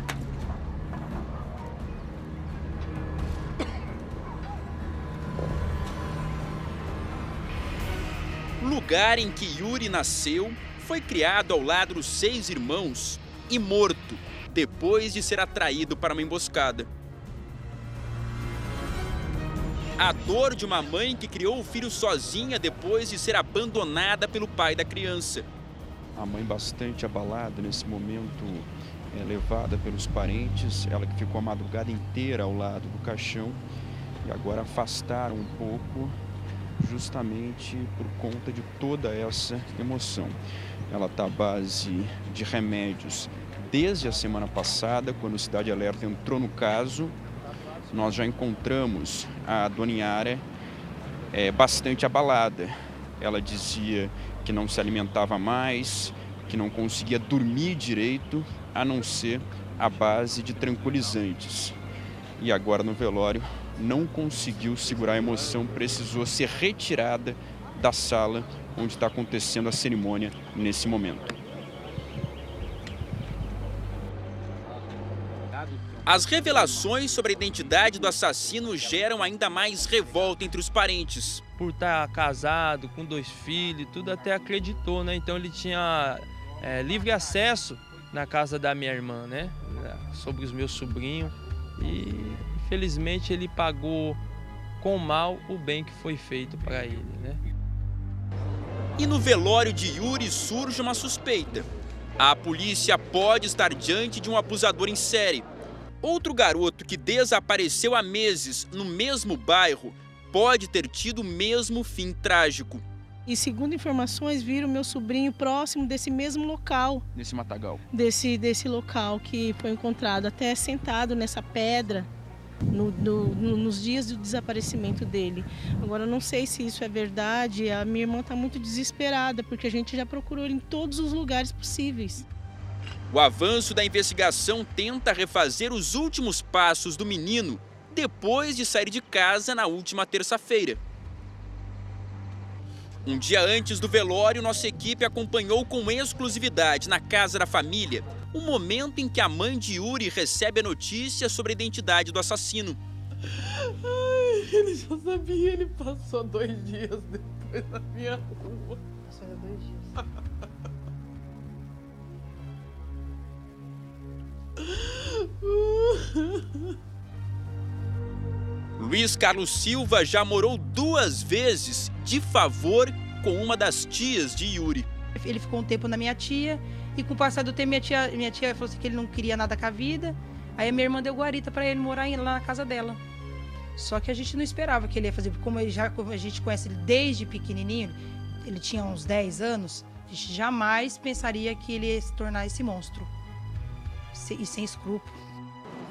Speaker 3: Lugar em que Yuri nasceu, foi criado ao lado dos 6 irmãos e morto depois de ser atraído para uma emboscada. A dor de uma mãe que criou o filho sozinha depois de ser abandonada pelo pai da criança.
Speaker 10: A mãe bastante abalada nesse momento, levada pelos parentes, ela que ficou a madrugada inteira ao lado do caixão e agora afastaram um pouco justamente por conta de toda essa emoção. Ela está à base de remédios desde a semana passada, quando o Cidade Alerta entrou no caso. Nós já encontramos a dona Yara bastante abalada. Ela dizia que não se alimentava mais, que não conseguia dormir direito, a não ser à base de tranquilizantes. E agora no velório não conseguiu segurar a emoção, precisou ser retirada da sala onde está acontecendo a cerimônia nesse momento.
Speaker 3: As revelações sobre a identidade do assassino geram ainda mais revolta entre os parentes.
Speaker 11: Por estar casado, com 2 filhos, tudo até acreditou, né? Então ele tinha livre acesso na casa da minha irmã, né? Sobre os meus sobrinhos. E infelizmente ele pagou com mal o bem que foi feito para ele, né?
Speaker 3: E no velório de Yuri surge uma suspeita. A polícia pode estar diante de um abusador em série. Outro garoto que desapareceu há meses no mesmo bairro pode ter tido o mesmo fim trágico.
Speaker 12: E segundo informações, viram meu sobrinho próximo desse mesmo local.
Speaker 10: Nesse matagal?
Speaker 12: Desse local que foi encontrado, até sentado nessa pedra nos dias do desaparecimento dele. Agora, eu não sei se isso é verdade, a minha irmã está muito desesperada, porque a gente já procurou ele em todos os lugares possíveis.
Speaker 3: O avanço da investigação tenta refazer os últimos passos do menino depois de sair de casa na última terça-feira. Um dia antes do velório, nossa equipe acompanhou com exclusividade na casa da família o momento em que a mãe de Yuri recebe a notícia sobre a identidade do assassino.
Speaker 11: Ai, ele já sabia, ele passou 2 dias depois na minha rua.
Speaker 7: Passou 2 dias.
Speaker 3: Luiz Carlos Silva já morou 2 vezes de favor com uma das tias de Yuri.
Speaker 13: Ele ficou um tempo na minha tia e com o passar do tempo minha tia falou assim que ele não queria nada com a vida. Aí a minha irmã deu guarita para ele morar lá na casa dela. Só que a gente não esperava que ele ia fazer, porque como a gente conhece ele desde pequenininho, ele tinha uns 10 anos, a gente jamais pensaria que ele ia se tornar esse monstro. E sem escrúpulo.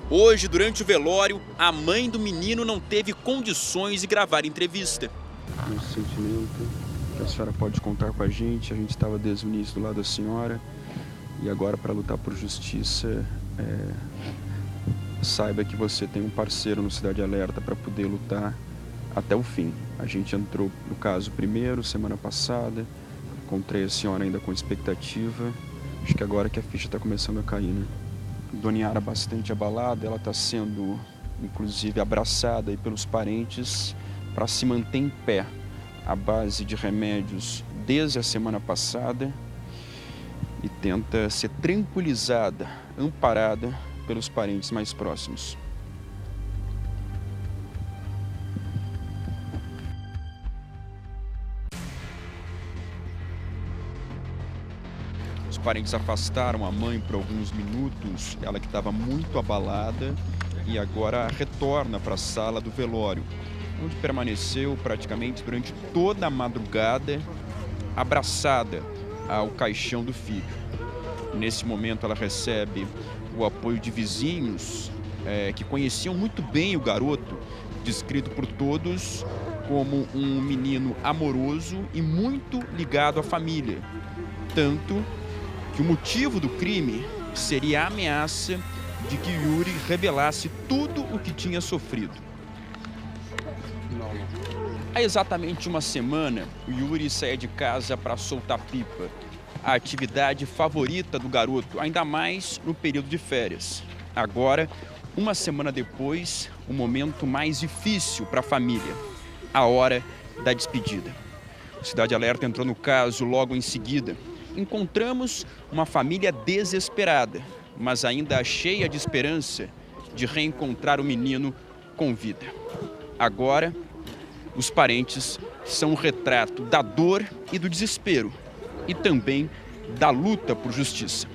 Speaker 3: Hoje, durante o velório, a mãe do menino não teve condições de gravar entrevista.
Speaker 10: Nosso sentimento, que a senhora pode contar com a gente estava desde o início do lado da senhora, e agora para lutar por justiça, saiba que você tem um parceiro no Cidade Alerta para poder lutar até o fim. A gente entrou no caso primeiro, semana passada, encontrei a senhora ainda com expectativa, acho que agora que a ficha está começando a cair, né? Dona Yara bastante abalada, ela está sendo inclusive abraçada aí pelos parentes para se manter em pé, à base de remédios desde a semana passada, e tenta ser tranquilizada, amparada pelos parentes mais próximos. Os parentes afastaram a mãe por alguns minutos, ela que estava muito abalada, e agora retorna para a sala do velório, onde permaneceu praticamente durante toda a madrugada, abraçada ao caixão do filho. Nesse momento ela recebe o apoio de vizinhos que conheciam muito bem o garoto, descrito por todos como um menino amoroso e muito ligado à família. Tanto que o motivo do crime seria a ameaça de que Yuri revelasse tudo o que tinha sofrido. Há exatamente uma semana, o Yuri saía de casa para soltar pipa, a atividade favorita do garoto, ainda mais no período de férias. Agora, uma semana depois, o momento mais difícil para a família, a hora da despedida. O Cidade Alerta entrou no caso logo em seguida. Encontramos uma família desesperada, mas ainda cheia de esperança de reencontrar o menino com vida. Agora, os parentes são um retrato da dor e do desespero, e também da luta por justiça.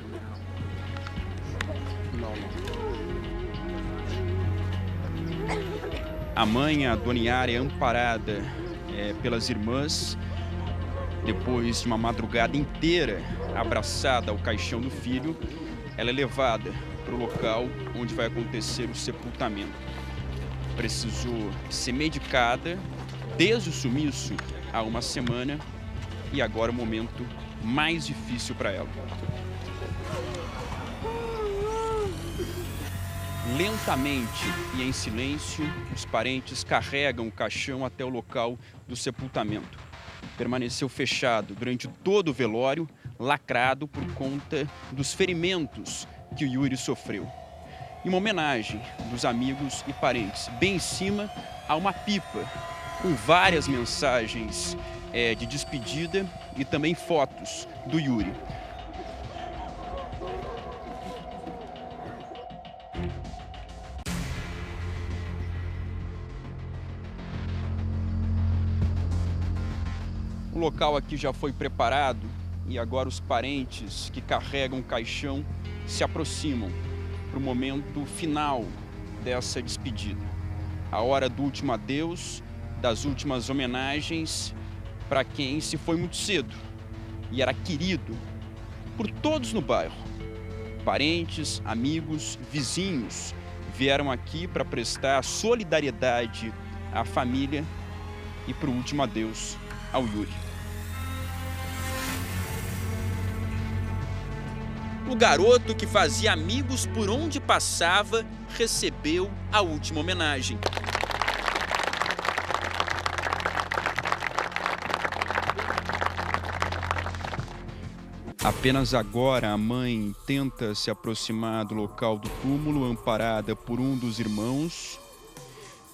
Speaker 10: A mãe, a Dona Yara, é amparada pelas irmãs, depois de uma madrugada inteira abraçada ao caixão do filho. Ela é levada para o local onde vai acontecer o sepultamento. Precisou ser medicada desde o sumiço há uma semana, e agora é o momento mais difícil para ela. Lentamente e em silêncio, os parentes carregam o caixão até o local do sepultamento. Permaneceu fechado durante todo o velório, lacrado por conta dos ferimentos que o Yuri sofreu. Em uma homenagem dos amigos e parentes, bem em cima há uma pipa com várias mensagens de despedida e também fotos do Yuri. O local aqui já foi preparado e agora os parentes que carregam o caixão se aproximam para o momento final dessa despedida. A hora do último adeus, das últimas homenagens para quem se foi muito cedo e era querido por todos no bairro. Parentes, amigos, vizinhos vieram aqui para prestar solidariedade à família e para o último adeus ao Yuri.
Speaker 3: O garoto que fazia amigos por onde passava recebeu a última homenagem.
Speaker 10: Apenas agora a mãe tenta se aproximar do local do túmulo, amparada por um dos irmãos.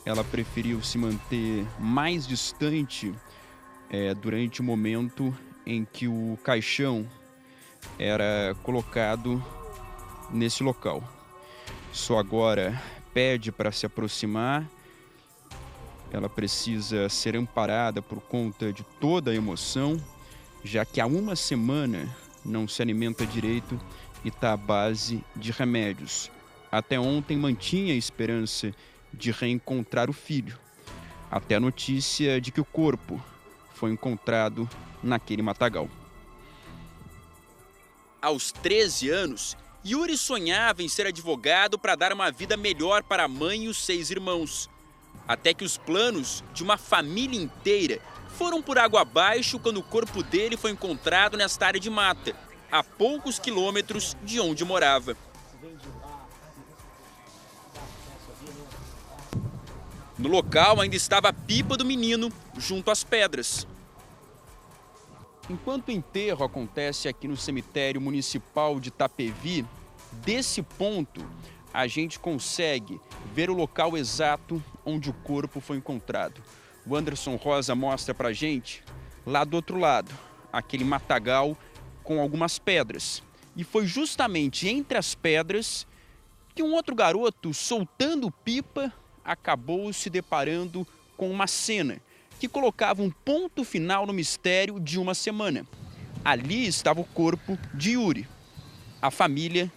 Speaker 10: Ela preferiu se manter mais distante durante o momento em que o caixão era colocado nesse local. Só agora pede para se aproximar. Ela precisa ser amparada por conta de toda a emoção, já que há uma semana não se alimenta direito e está à base de remédios. Até ontem mantinha a esperança de reencontrar o filho, até a notícia de que o corpo foi encontrado naquele matagal.
Speaker 3: Aos 13 anos, Yuri sonhava em ser advogado para dar uma vida melhor para a mãe e os 6 irmãos. Até que os planos de uma família inteira foram por água abaixo quando o corpo dele foi encontrado nesta área de mata, a poucos quilômetros de onde morava. No local ainda estava a pipa do menino, junto às pedras. Enquanto o enterro acontece aqui no cemitério municipal de Itapevi, desse ponto a gente consegue ver o local exato onde o corpo foi encontrado. O Anderson Rosa mostra pra gente, lá do outro lado, aquele matagal com algumas pedras. E foi justamente entre as pedras que um outro garoto, soltando pipa, acabou se deparando com uma cena que colocava um ponto final no mistério de uma semana. Ali estava o corpo de Yuri. A família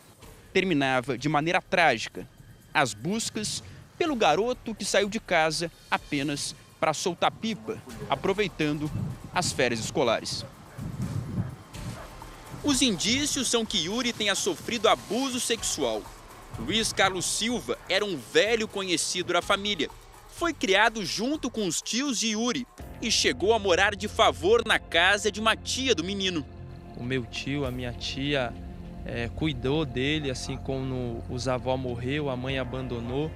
Speaker 3: terminava de maneira trágica as buscas pelo garoto que saiu de casa apenas para soltar pipa, aproveitando as férias escolares. Os indícios são que Yuri tenha sofrido abuso sexual. Luiz Carlos Silva era um velho conhecido da família. Foi criado junto com os tios de Yuri e chegou a morar de favor na casa de uma tia do menino.
Speaker 11: O meu tio, a minha tia, cuidou dele, assim como os avós morreu, a mãe abandonou,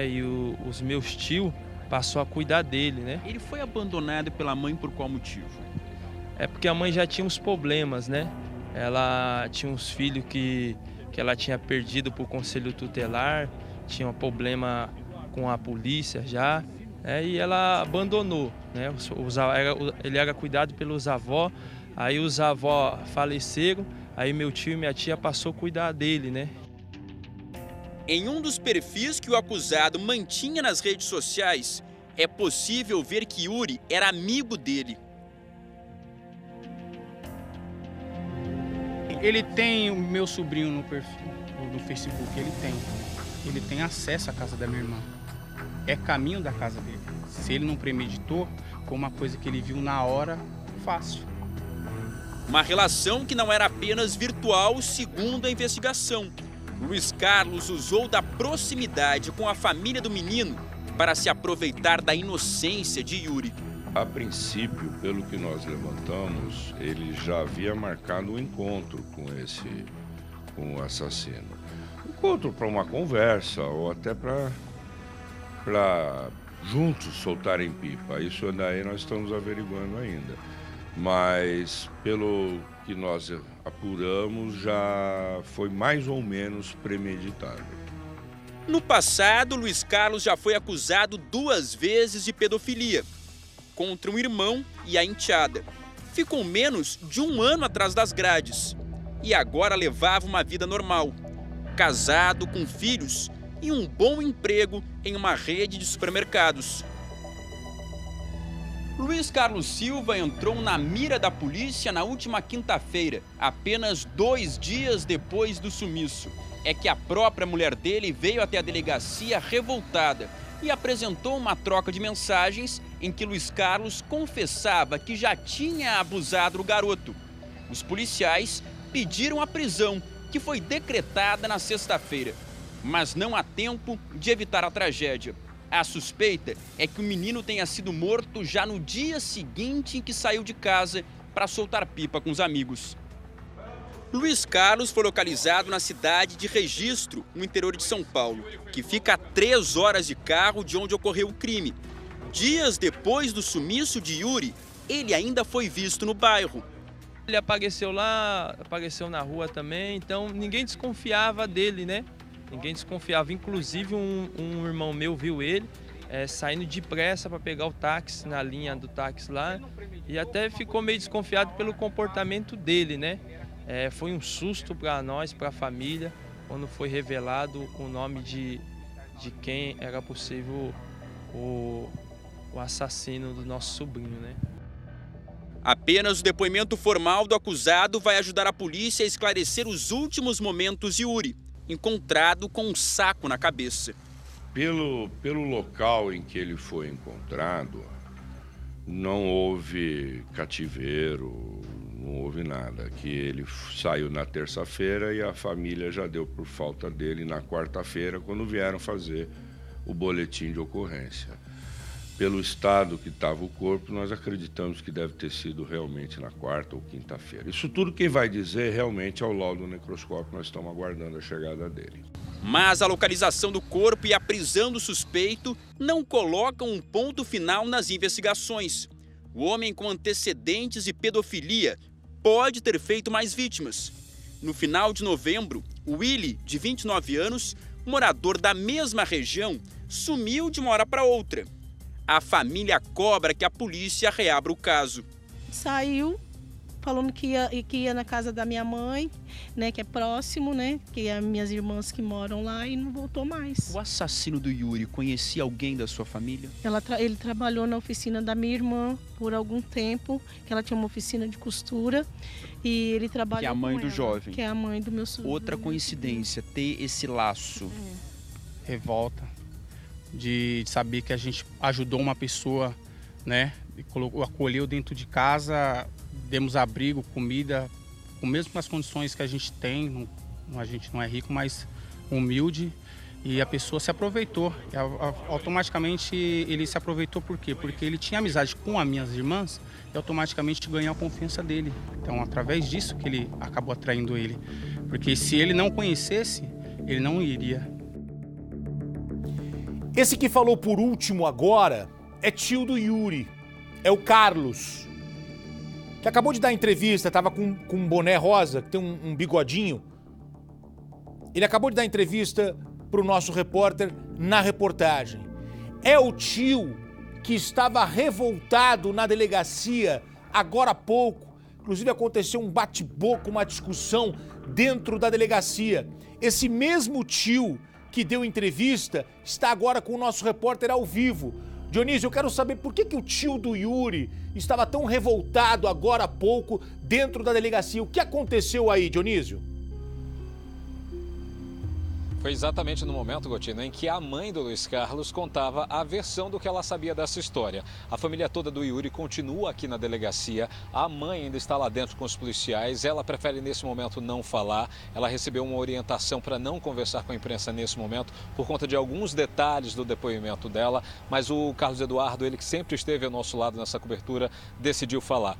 Speaker 11: e os meus tios passou a cuidar dele, né?
Speaker 3: Ele foi abandonado pela mãe por qual motivo?
Speaker 11: É porque a mãe já tinha uns problemas, né? Ela tinha uns filhos que ela tinha perdido por conselho tutelar, tinha um problema com a polícia já, e ela abandonou, né? Ele era cuidado pelos avós, aí os avós faleceram, aí meu tio e minha tia passou a cuidar dele, né?
Speaker 3: Em um dos perfis que o acusado mantinha nas redes sociais, é possível ver que Yuri era amigo dele.
Speaker 9: Ele tem o meu sobrinho no perfil, no Facebook, ele tem acesso à casa da minha irmã. É caminho da casa dele. Se ele não premeditou, foi uma coisa que ele viu na hora, fácil.
Speaker 3: Uma relação que não era apenas virtual, segundo a investigação. Luiz Carlos usou da proximidade com a família do menino para se aproveitar da inocência de Yuri.
Speaker 4: A princípio, pelo que nós levantamos, ele já havia marcado um encontro com o assassino. Encontro para uma conversa ou até para juntos soltarem pipa. Isso daí nós estamos averiguando ainda. Mas pelo que nós apuramos, já foi mais ou menos premeditado.
Speaker 3: No passado, Luiz Carlos já foi acusado 2 vezes de pedofilia, contra um irmão e a enteada. Ficou menos de 1 ano atrás das grades e agora levava uma vida normal, casado, com filhos e um bom emprego em uma rede de supermercados. Luiz Carlos Silva entrou na mira da polícia na última quinta-feira, apenas 2 dias depois do sumiço. É que a própria mulher dele veio até a delegacia revoltada e apresentou uma troca de mensagens em que Luiz Carlos confessava que já tinha abusado do garoto. Os policiais pediram a prisão, que foi decretada na sexta-feira, mas não há tempo de evitar a tragédia. A suspeita é que o menino tenha sido morto já no dia seguinte em que saiu de casa para soltar pipa com os amigos. Luiz Carlos foi localizado na cidade de Registro, no interior de São Paulo, que fica a 3 horas de carro de onde ocorreu o crime. Dias depois do sumiço de Yuri, ele ainda foi visto no bairro.
Speaker 11: Ele apareceu lá, apareceu na rua também, então ninguém desconfiava dele, né? Ninguém desconfiava, inclusive um irmão meu viu ele saindo depressa para pegar o táxi na linha do táxi lá e até ficou meio desconfiado pelo comportamento dele, né? Foi um susto para nós, para a família, quando foi revelado o nome de quem era possível o assassino do nosso sobrinho, né?
Speaker 3: Apenas o depoimento formal do acusado vai ajudar a polícia a esclarecer os últimos momentos de Yuri, encontrado com um saco na cabeça.
Speaker 4: Pelo local em que ele foi encontrado, não houve cativeiro, não houve nada. Que ele saiu na terça-feira e a família já deu por falta dele na quarta-feira, quando vieram fazer o boletim de ocorrência. Pelo estado que estava o corpo, nós acreditamos que deve ter sido realmente na quarta ou quinta-feira. Isso tudo quem vai dizer realmente é o laudo necroscópico, nós estamos aguardando a chegada dele.
Speaker 3: Mas a localização do corpo e a prisão do suspeito não colocam um ponto final nas investigações. O homem com antecedentes de pedofilia pode ter feito mais vítimas. No final de novembro, o Willy, de 29 anos, morador da mesma região, sumiu de uma hora para outra. A família cobra que a polícia reabra o caso.
Speaker 12: Saiu falando que ia na casa da minha mãe, né, que é próximo, né, que é minhas irmãs que moram lá, e não voltou mais.
Speaker 14: O assassino do Yuri conhecia alguém da sua família?
Speaker 12: Ele trabalhou na oficina da minha irmã por algum tempo, que ela tinha uma oficina de costura, e ele trabalhou.
Speaker 14: Que é a mãe do jovem.
Speaker 12: Que é a mãe do meu sobrinho.
Speaker 14: Outra coincidência, ter esse laço.
Speaker 9: Revolta de saber que a gente ajudou uma pessoa, né, e acolheu dentro de casa, demos abrigo, comida, com mesmo as condições que a gente tem, a gente não é rico, mas humilde, e a pessoa se aproveitou. Automaticamente ele se aproveitou por quê? Porque ele tinha amizade com as minhas irmãs e automaticamente ganhou a confiança dele. Então, através disso que ele acabou atraindo ele. Porque se ele não conhecesse, ele não iria.
Speaker 1: Esse que falou por último agora é tio do Yuri, é o Carlos, que acabou de dar entrevista, estava com um boné rosa, que tem um bigodinho. Ele acabou de dar entrevista para o nosso repórter na reportagem. É o tio que estava revoltado na delegacia agora há pouco. Inclusive aconteceu um bate-boca, uma discussão dentro da delegacia. Esse mesmo tio que deu entrevista está agora com o nosso repórter ao vivo. Dionísio, eu quero saber por que o tio do Yuri estava tão revoltado agora há pouco dentro da delegacia. O que aconteceu aí, Dionísio?
Speaker 2: Foi exatamente no momento, Gotino, em que a mãe do Luiz Carlos contava a versão do que ela sabia dessa história. A família toda do Yuri continua aqui na delegacia, a mãe ainda está lá dentro com os policiais, ela prefere nesse momento não falar, ela recebeu uma orientação para não conversar com a imprensa nesse momento por conta de alguns detalhes do depoimento dela, mas o Carlos Eduardo, ele que sempre esteve ao nosso lado nessa cobertura, decidiu falar.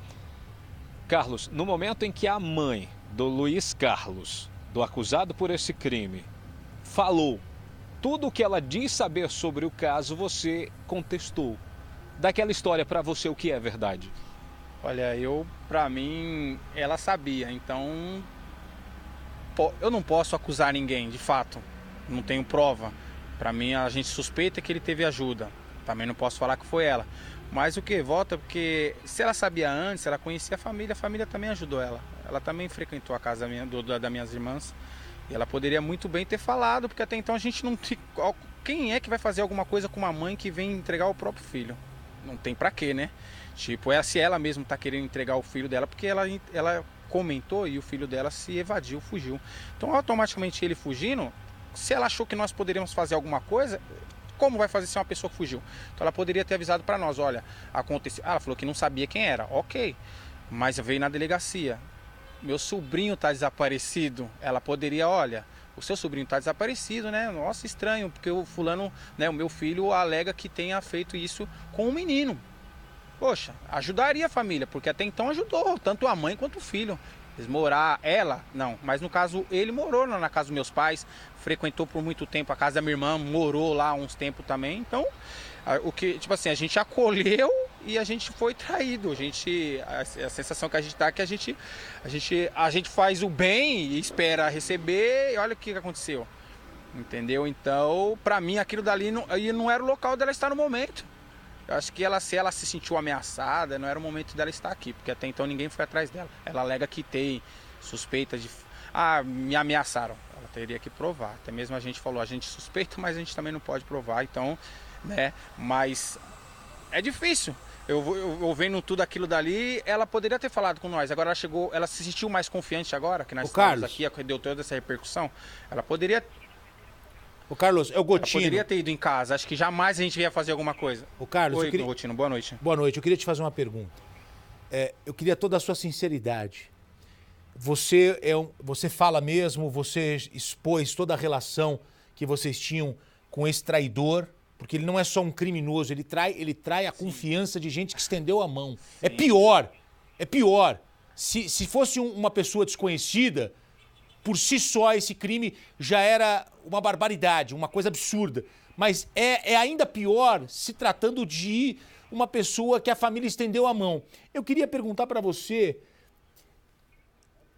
Speaker 2: Carlos, no momento em que a mãe do Luiz Carlos, do acusado por esse crime, falou tudo o que ela diz saber sobre o caso, você contestou. Daquela história, para você, o que é verdade?
Speaker 9: Olha, para mim, ela sabia, então eu não posso acusar ninguém, de fato, não tenho prova. Para mim, a gente suspeita que ele teve ajuda, também não posso falar que foi ela. Mas o que volta, porque se ela sabia antes, ela conhecia a família também ajudou ela. Ela também frequentou a casa das minhas irmãs. E ela poderia muito bem ter falado, porque até então a gente não tem... Quem é que vai fazer alguma coisa com uma mãe que vem entregar o próprio filho? Não tem pra quê, né? Tipo, se ela mesma tá querendo entregar o filho dela, porque ela comentou e o filho dela se evadiu, fugiu. Então, automaticamente ele fugindo, se ela achou que nós poderíamos fazer alguma coisa, como vai fazer se é uma pessoa que fugiu? Então ela poderia ter avisado pra nós, olha, aconteceu... ela falou que não sabia quem era, ok, mas veio na delegacia. Meu sobrinho está desaparecido. Ela poderia, olha, o seu sobrinho está desaparecido, né? Nossa, estranho, porque o fulano, né, o meu filho alega que tenha feito isso com o menino. Poxa, ajudaria a família, porque até então ajudou, tanto a mãe quanto o filho. Eles ela, não, mas no caso ele morou na casa dos meus pais, frequentou por muito tempo a casa da minha irmã, morou lá uns tempos também. Então, o que, tipo assim, a gente acolheu e a gente foi traído. A sensação que a gente tá é que a gente faz o bem e espera receber, e olha o que aconteceu. Entendeu? Então, pra mim, aquilo dali não era o local dela estar no momento. Eu acho que se ela se sentiu ameaçada, não era o momento dela estar aqui, porque até então ninguém foi atrás dela. Ela alega que tem suspeita de... me ameaçaram. Ela teria que provar. Até mesmo a gente falou, a gente suspeita, mas a gente também não pode provar, então, né? Mas é difícil. Eu vendo tudo aquilo dali, ela poderia ter falado com nós. Agora ela se sentiu mais confiante agora, que nós estamos aqui, deu toda essa repercussão. Ela poderia...
Speaker 1: O Carlos, é o Gotino.
Speaker 9: Ela poderia ter ido em casa. Acho que jamais a gente ia fazer alguma coisa.
Speaker 1: O Carlos,
Speaker 9: Oi, Gotino, boa noite.
Speaker 1: Boa noite. Eu queria te fazer uma pergunta. Eu queria toda a sua sinceridade. Você fala mesmo, você expôs toda a relação que vocês tinham com esse traidor, porque ele não é só um criminoso, ele trai a confiança de gente que estendeu a mão. Sim. É pior. Se fosse uma pessoa desconhecida, por si só esse crime já era uma barbaridade, uma coisa absurda. Mas é ainda pior se tratando de uma pessoa que a família estendeu a mão. Eu queria perguntar para você,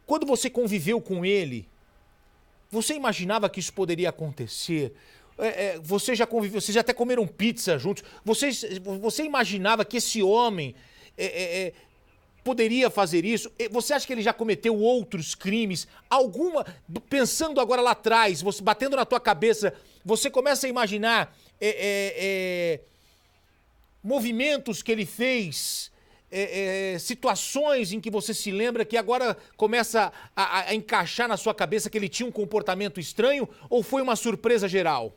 Speaker 1: quando você conviveu com ele, você imaginava que isso poderia acontecer? Você já conviveu, vocês já até comeram pizza juntos. Você imaginava que esse homem poderia fazer isso? Você acha que ele já cometeu outros crimes? Pensando agora lá atrás, você batendo na tua cabeça, você começa a imaginar movimentos que ele fez, situações em que você se lembra que agora começa a encaixar na sua cabeça que ele tinha um comportamento estranho, ou foi uma surpresa geral?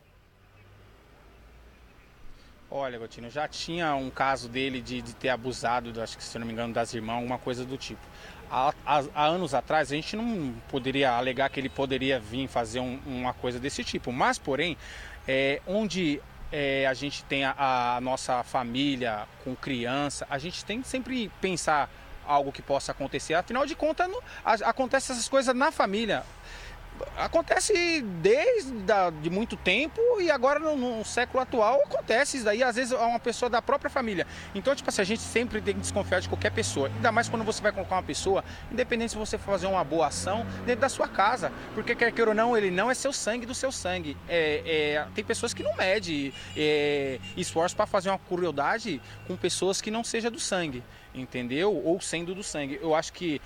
Speaker 9: Olha, Gotino, já tinha um caso dele de ter abusado, acho que se não me engano, das irmãs, alguma coisa do tipo. Há anos atrás, a gente não poderia alegar que ele poderia vir fazer uma coisa desse tipo. Mas, porém, onde a gente tem a nossa família com criança, a gente tem que sempre pensar algo que possa acontecer. Afinal de contas, acontece essas coisas na família. Acontece de muito tempo e agora no século atual acontece isso daí, às vezes é uma pessoa da própria família. Então, tipo assim, a gente sempre tem que desconfiar de qualquer pessoa, ainda mais quando você vai colocar uma pessoa, independente se você for fazer uma boa ação dentro da sua casa, porque quer queira ou não, ele não é seu sangue do seu sangue. Tem pessoas que não medem esforço para fazer uma crueldade com pessoas que não seja do sangue, entendeu? Ou sendo do sangue. Eu acho que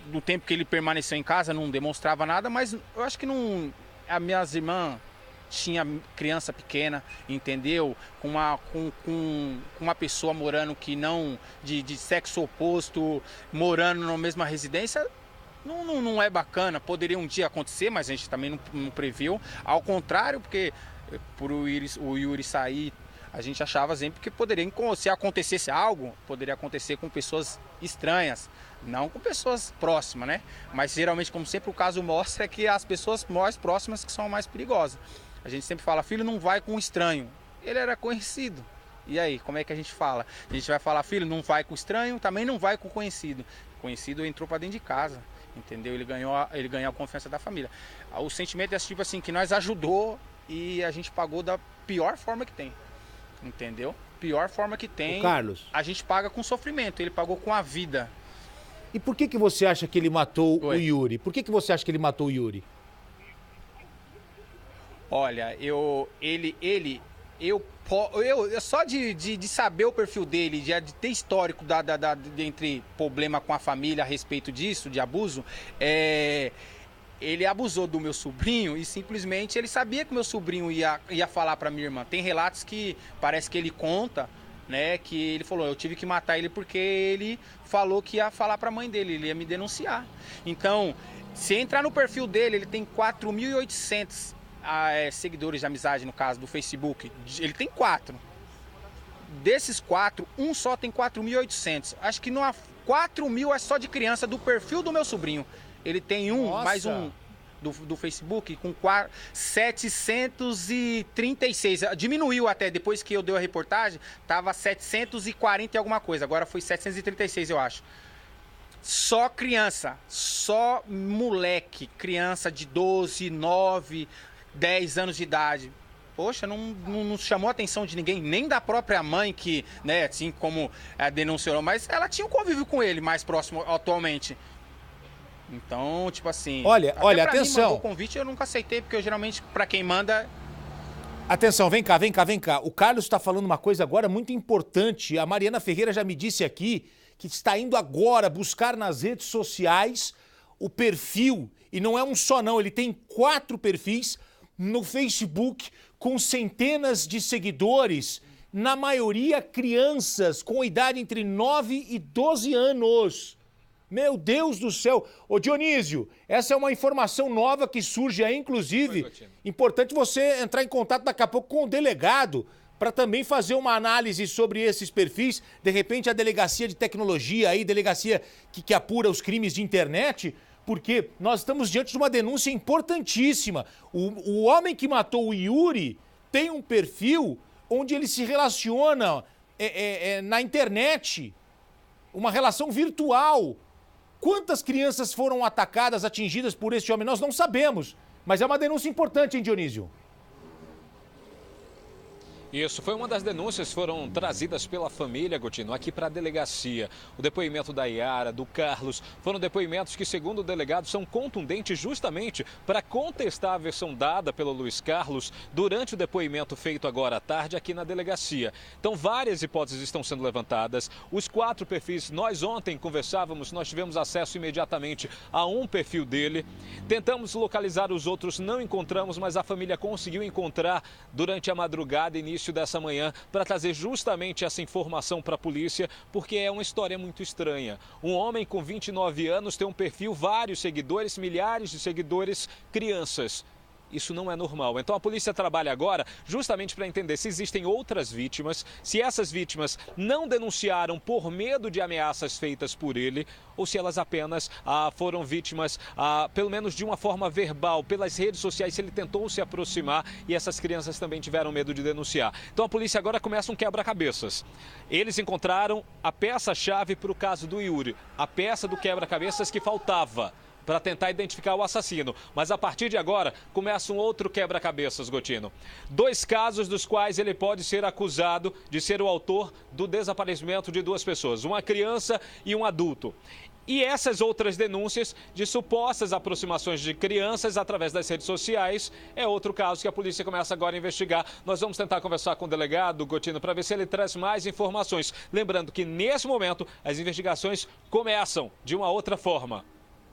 Speaker 9: no tempo que ele permaneceu em casa não demonstrava nada, mas eu acho que não. As minhas irmãs tinha criança pequena, entendeu? Com uma pessoa morando que não de sexo oposto, morando na mesma residência, não é bacana. Poderia um dia acontecer, mas a gente também não previu. Ao contrário, porque por o Yuri sair, a gente achava sempre que poderia, se acontecesse algo, poderia acontecer com pessoas estranhas, não com pessoas próximas, né? Mas geralmente, como sempre o caso mostra, é que as pessoas mais próximas que são mais perigosas. A gente sempre fala, filho, não vai com um estranho. Ele era conhecido. E aí, como é que a gente fala? A gente vai falar, filho, não vai com estranho, também não vai com conhecido. Conhecido entrou para dentro de casa, entendeu? Ele ganhou a confiança da família. O sentimento é tipo assim, que nós ajudou e a gente pagou da pior forma que tem. Entendeu? Pior forma que tem.
Speaker 1: Ô, Carlos,
Speaker 9: a gente paga com sofrimento, ele pagou com a vida.
Speaker 1: E por que você acha que ele matou o Yuri? Por que você acha que ele matou o Yuri?
Speaker 9: Olha, só de saber o perfil dele, de ter histórico entre problema com a família a respeito disso, de abuso, ele abusou do meu sobrinho e simplesmente ele sabia que o meu sobrinho ia falar para minha irmã. Tem relatos que parece que ele conta, né, que ele falou, eu tive que matar ele porque ele falou que ia falar para a mãe dele, ele ia me denunciar. Então, se entrar no perfil dele, ele tem 4.800 seguidores de amizade, no caso do Facebook. Ele tem 4. Desses 4, um só tem 4.800. Acho que 4.000 é só de criança do perfil do meu sobrinho. Ele tem mais um do Facebook com 736. Diminuiu até, depois que eu dei a reportagem, tava 740 e alguma coisa. Agora foi 736, eu acho. Só criança, só moleque, criança de 12, 9, 10 anos de idade. Poxa, não chamou a atenção de ninguém, nem da própria mãe que, né, assim como denunciou, mas ela tinha um convívio com ele mais próximo atualmente. Então, tipo assim...
Speaker 1: Olha,
Speaker 9: pra
Speaker 1: atenção.
Speaker 9: mim, mandou o convite, eu nunca aceitei, porque eu geralmente, pra quem manda...
Speaker 1: Atenção, vem cá. O Carlos está falando uma coisa agora muito importante. A Mariana Ferreira já me disse aqui que está indo agora buscar nas redes sociais o perfil. E não é um só não, ele tem 4 perfis no Facebook com centenas de seguidores, na maioria crianças com idade entre 9 e 12 anos. Meu Deus do céu! Ô Dionísio, essa é uma informação nova que surge aí, inclusive. Importante você entrar em contato daqui a pouco com o delegado para também fazer uma análise sobre esses perfis. De repente a delegacia de tecnologia aí, delegacia que apura os crimes de internet, porque nós estamos diante de uma denúncia importantíssima. O homem que matou o Yuri tem um perfil onde ele se relaciona na internet, uma relação virtual. Quantas crianças foram atacadas, atingidas por este homem? Nós não sabemos, mas é uma denúncia importante, hein, Dionísio?
Speaker 2: Isso, foi uma das denúncias que foram trazidas pela família, Gotino, aqui para a delegacia. O depoimento da Yara, do Carlos, foram depoimentos que, segundo o delegado, são contundentes justamente para contestar a versão dada pelo Luiz Carlos durante o depoimento feito agora à tarde aqui na delegacia. Então, várias hipóteses estão sendo levantadas. Os 4 perfis, nós ontem conversávamos, nós tivemos acesso imediatamente a um perfil dele. Tentamos localizar os outros, não encontramos, mas a família conseguiu encontrar durante a madrugada, início dessa manhã, para trazer justamente essa informação para a polícia, porque é uma história muito estranha. Um homem com 29 anos tem um perfil, vários seguidores, milhares de seguidores, crianças. Isso não é normal. Então a polícia trabalha agora justamente para entender se existem outras vítimas, se essas vítimas não denunciaram por medo de ameaças feitas por ele, ou se elas apenas foram vítimas, pelo menos de uma forma verbal, pelas redes sociais, se ele tentou se aproximar e essas crianças também tiveram medo de denunciar. Então a polícia agora começa um quebra-cabeças. Eles encontraram a peça-chave para o caso do Yuri, a peça do quebra-cabeças que faltava para tentar identificar o assassino. Mas a partir de agora, começa um outro quebra-cabeças, Gotino. 2 casos dos quais ele pode ser acusado de ser o autor do desaparecimento de 2 pessoas, uma criança e um adulto. E essas outras denúncias de supostas aproximações de crianças através das redes sociais é outro caso que a polícia começa agora a investigar. Nós vamos tentar conversar com o delegado, Gotino, para ver se ele traz mais informações. Lembrando que, nesse momento, as investigações começam de uma outra forma,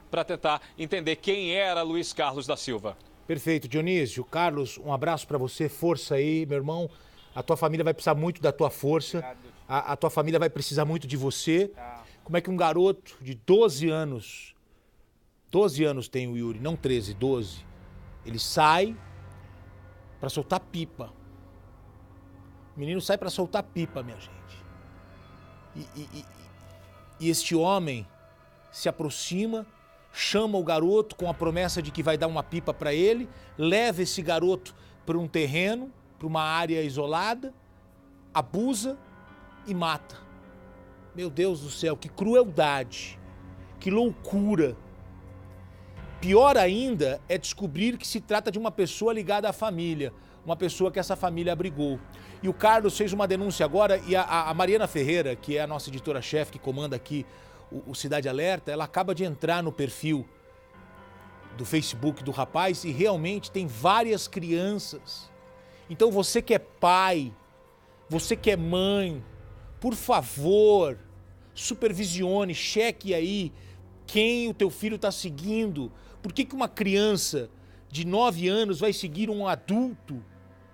Speaker 2: para tentar entender quem era Luiz Carlos da Silva.
Speaker 1: Perfeito, Dionísio. Carlos, um abraço para você, força aí, meu irmão. A tua família vai precisar muito da tua força, a tua família vai precisar muito de você. Como é que um garoto de 12 anos tem o Yuri, não 13, 12, ele sai para soltar pipa. O menino sai para soltar pipa, minha gente. E este homem se aproxima, chama o garoto com a promessa de que vai dar uma pipa para ele, leva esse garoto para um terreno, para uma área isolada, abusa e mata. Meu Deus do céu, que crueldade, que loucura. Pior ainda é descobrir que se trata de uma pessoa ligada à família, uma pessoa que essa família abrigou. E o Carlos fez uma denúncia agora e a Mariana Ferreira, que é a nossa editora-chefe que comanda aqui o Cidade Alerta, ela acaba de entrar no perfil do Facebook do rapaz e realmente tem várias crianças. Então você que é pai, você que é mãe, por favor, supervisione, cheque aí quem o teu filho está seguindo. Por que uma criança de 9 anos vai seguir um adulto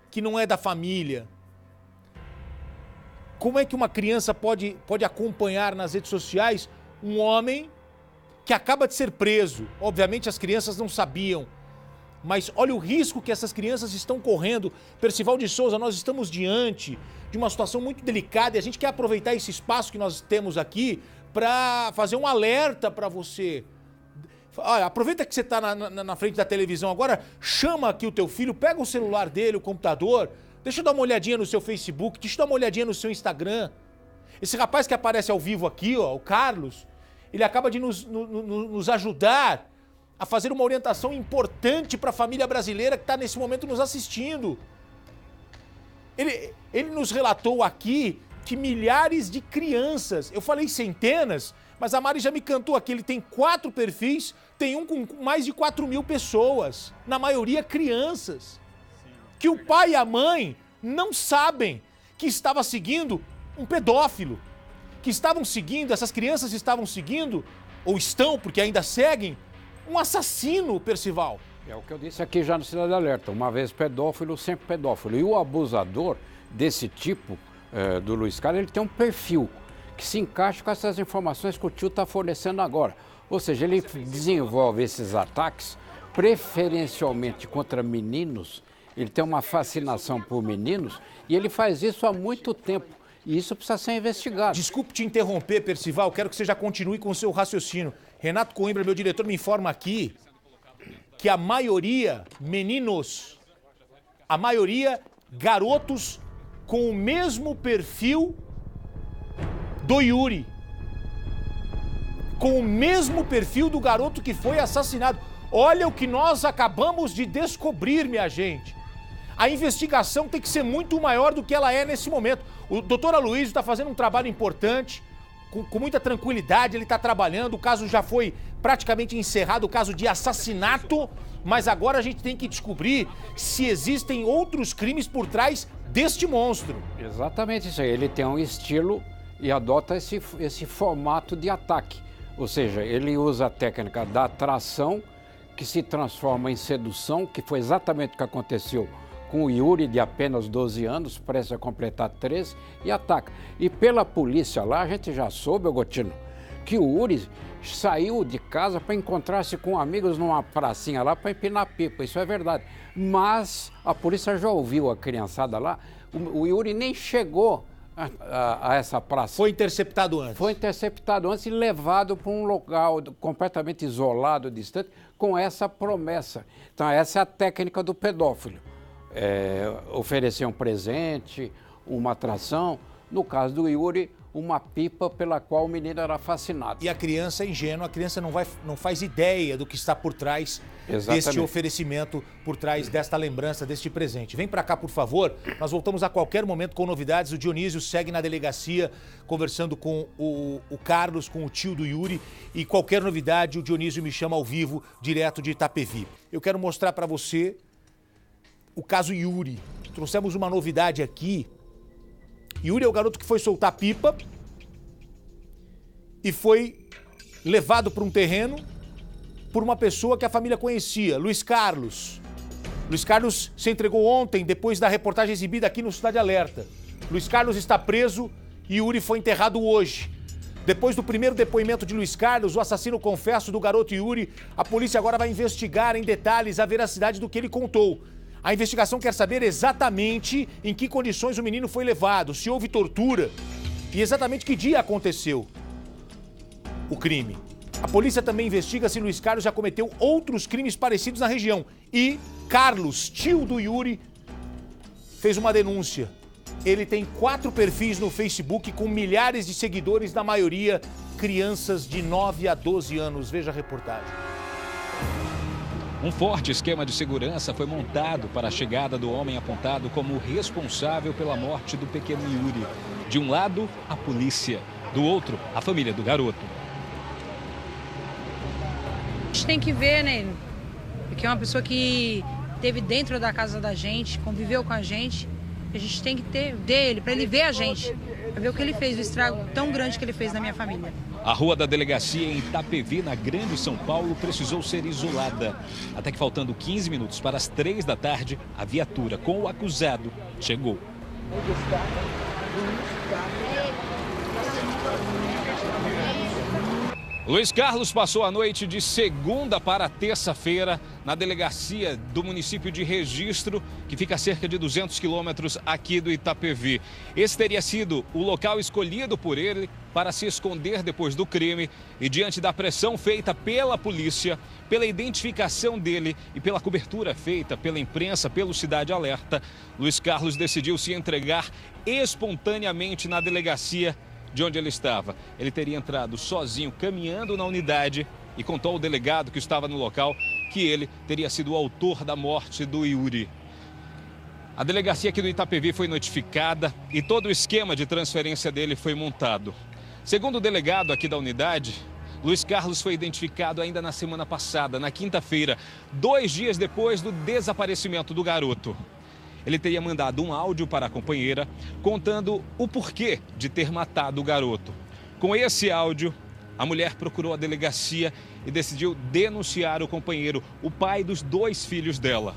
Speaker 1: que não é da família? Como é que uma criança pode acompanhar nas redes sociais um homem que acaba de ser preso? Obviamente as crianças não sabiam, mas olha o risco que essas crianças estão correndo. Percival de Souza, nós estamos diante de uma situação muito delicada e a gente quer aproveitar esse espaço que nós temos aqui para fazer um alerta para você. Olha, aproveita que você está na frente da televisão agora, chama aqui o teu filho, pega o celular dele, o computador, deixa eu dar uma olhadinha no seu Facebook, deixa eu dar uma olhadinha no seu Instagram. Esse rapaz que aparece ao vivo aqui, ó, o Carlos, ele acaba de nos ajudar a fazer uma orientação importante para a família brasileira que está nesse momento nos assistindo. Ele nos relatou aqui que milhares de crianças, eu falei centenas, mas a Mari já me cantou aqui, ele tem 4 perfis, tem um com mais de 4.000 pessoas, na maioria crianças. Que o pai e a mãe não sabem que estava seguindo um pedófilo, que estavam seguindo, essas crianças estavam seguindo, ou estão, porque ainda seguem, um assassino, Percival.
Speaker 5: É o que eu disse aqui já no Cidade Alerta, uma vez pedófilo, sempre pedófilo. E o abusador desse tipo, do Luiz Carlos, ele tem um perfil que se encaixa com essas informações que o tio está fornecendo agora. Ou seja, ele desenvolve esses ataques preferencialmente contra meninos, ele tem uma fascinação por meninos e ele faz isso há muito tempo. E isso precisa ser investigado.
Speaker 1: Desculpe te interromper, Percival, quero que você já continue com o seu raciocínio. Renato Coimbra, meu diretor, me informa aqui que a maioria, meninos, a maioria, garotos com o mesmo perfil do Yuri. Com o mesmo perfil do garoto que foi assassinado. Olha o que nós acabamos de descobrir, minha gente. A investigação tem que ser muito maior do que ela é nesse momento. O doutor Aloysio está fazendo um trabalho importante, com muita tranquilidade, ele está trabalhando, o caso já foi praticamente encerrado, o caso de assassinato, mas agora a gente tem que descobrir se existem outros crimes por trás deste monstro.
Speaker 5: Exatamente isso aí, ele tem um estilo e adota esse formato de ataque. Ou seja, ele usa a técnica da atração, que se transforma em sedução, que foi exatamente o que aconteceu com o Yuri, de apenas 12 anos, prestes a completar 13, e ataca. E pela polícia lá, a gente já soube, Gotino, que o Yuri saiu de casa para encontrar-se com amigos numa pracinha lá para empinar pipa, isso é verdade. Mas a polícia já ouviu a criançada lá, o Yuri nem chegou a essa praça.
Speaker 1: Foi interceptado antes.
Speaker 5: Foi interceptado antes e levado para um local completamente isolado, distante, com essa promessa. Então essa é a técnica do pedófilo. Oferecer um presente, uma atração, no caso do Yuri, uma pipa pela qual o menino era fascinado.
Speaker 1: E a criança é ingênua, a criança não faz ideia do que está por trás deste oferecimento, por trás desta lembrança, deste presente. Vem para cá, por favor, nós voltamos a qualquer momento com novidades. O Dionísio segue na delegacia, conversando com o Carlos, com o tio do Yuri, e qualquer novidade, o Dionísio me chama ao vivo, direto de Itapevi. Eu quero mostrar para você o caso Yuri. Trouxemos uma novidade aqui. Yuri é o garoto que foi soltar pipa e foi levado para um terreno por uma pessoa que a família conhecia, Luiz Carlos. Luiz Carlos se entregou ontem, depois da reportagem exibida aqui no Cidade Alerta. Luiz Carlos está preso e Yuri foi enterrado hoje. Depois do primeiro depoimento de Luiz Carlos, o assassino confesso do garoto Yuri, a polícia agora vai investigar em detalhes a veracidade do que ele contou. A investigação quer saber exatamente em que condições o menino foi levado, se houve tortura e exatamente que dia aconteceu o crime. A polícia também investiga se Luiz Carlos já cometeu outros crimes parecidos na região. E Carlos, tio do Yuri, fez uma denúncia. Ele tem 4 perfis no Facebook com milhares de seguidores, na maioria crianças de 9 a 12 anos. Veja a reportagem.
Speaker 2: Um forte esquema de segurança foi montado para a chegada do homem apontado como responsável pela morte do pequeno Yuri. De um lado, a polícia. Do outro, a família do garoto.
Speaker 13: A gente tem que ver, né? Porque é uma pessoa que esteve dentro da casa da gente, conviveu com a gente. A gente tem que ter dele, para ele ver a gente. Para ver o que ele fez, o estrago tão grande que ele fez na minha família.
Speaker 2: A rua da delegacia em Itapevi, na Grande São Paulo, precisou ser isolada. Até que, faltando 15 minutos para as 3 da tarde, a viatura com o acusado chegou. Luiz Carlos passou a noite de segunda para terça-feira na delegacia do município de Registro, que fica a cerca de 200 quilômetros aqui do Itapevi. Esse teria sido o local escolhido por ele para se esconder depois do crime e, diante da pressão feita pela polícia, pela identificação dele e pela cobertura feita pela imprensa, pelo Cidade Alerta, Luiz Carlos decidiu se entregar espontaneamente na delegacia de onde ele estava. Ele teria entrado sozinho, caminhando na unidade, e contou ao delegado que estava no local que ele teria sido o autor da morte do Yuri. A delegacia aqui do Itapevi foi notificada e todo o esquema de transferência dele foi montado. Segundo o delegado aqui da unidade, Luiz Carlos foi identificado ainda na semana passada, na quinta-feira, 2 dias depois do desaparecimento do garoto. Ele teria mandado um áudio para a companheira contando o porquê de ter matado o garoto. Com esse áudio, a mulher procurou a delegacia e decidiu denunciar o companheiro, o pai dos 2 filhos dela.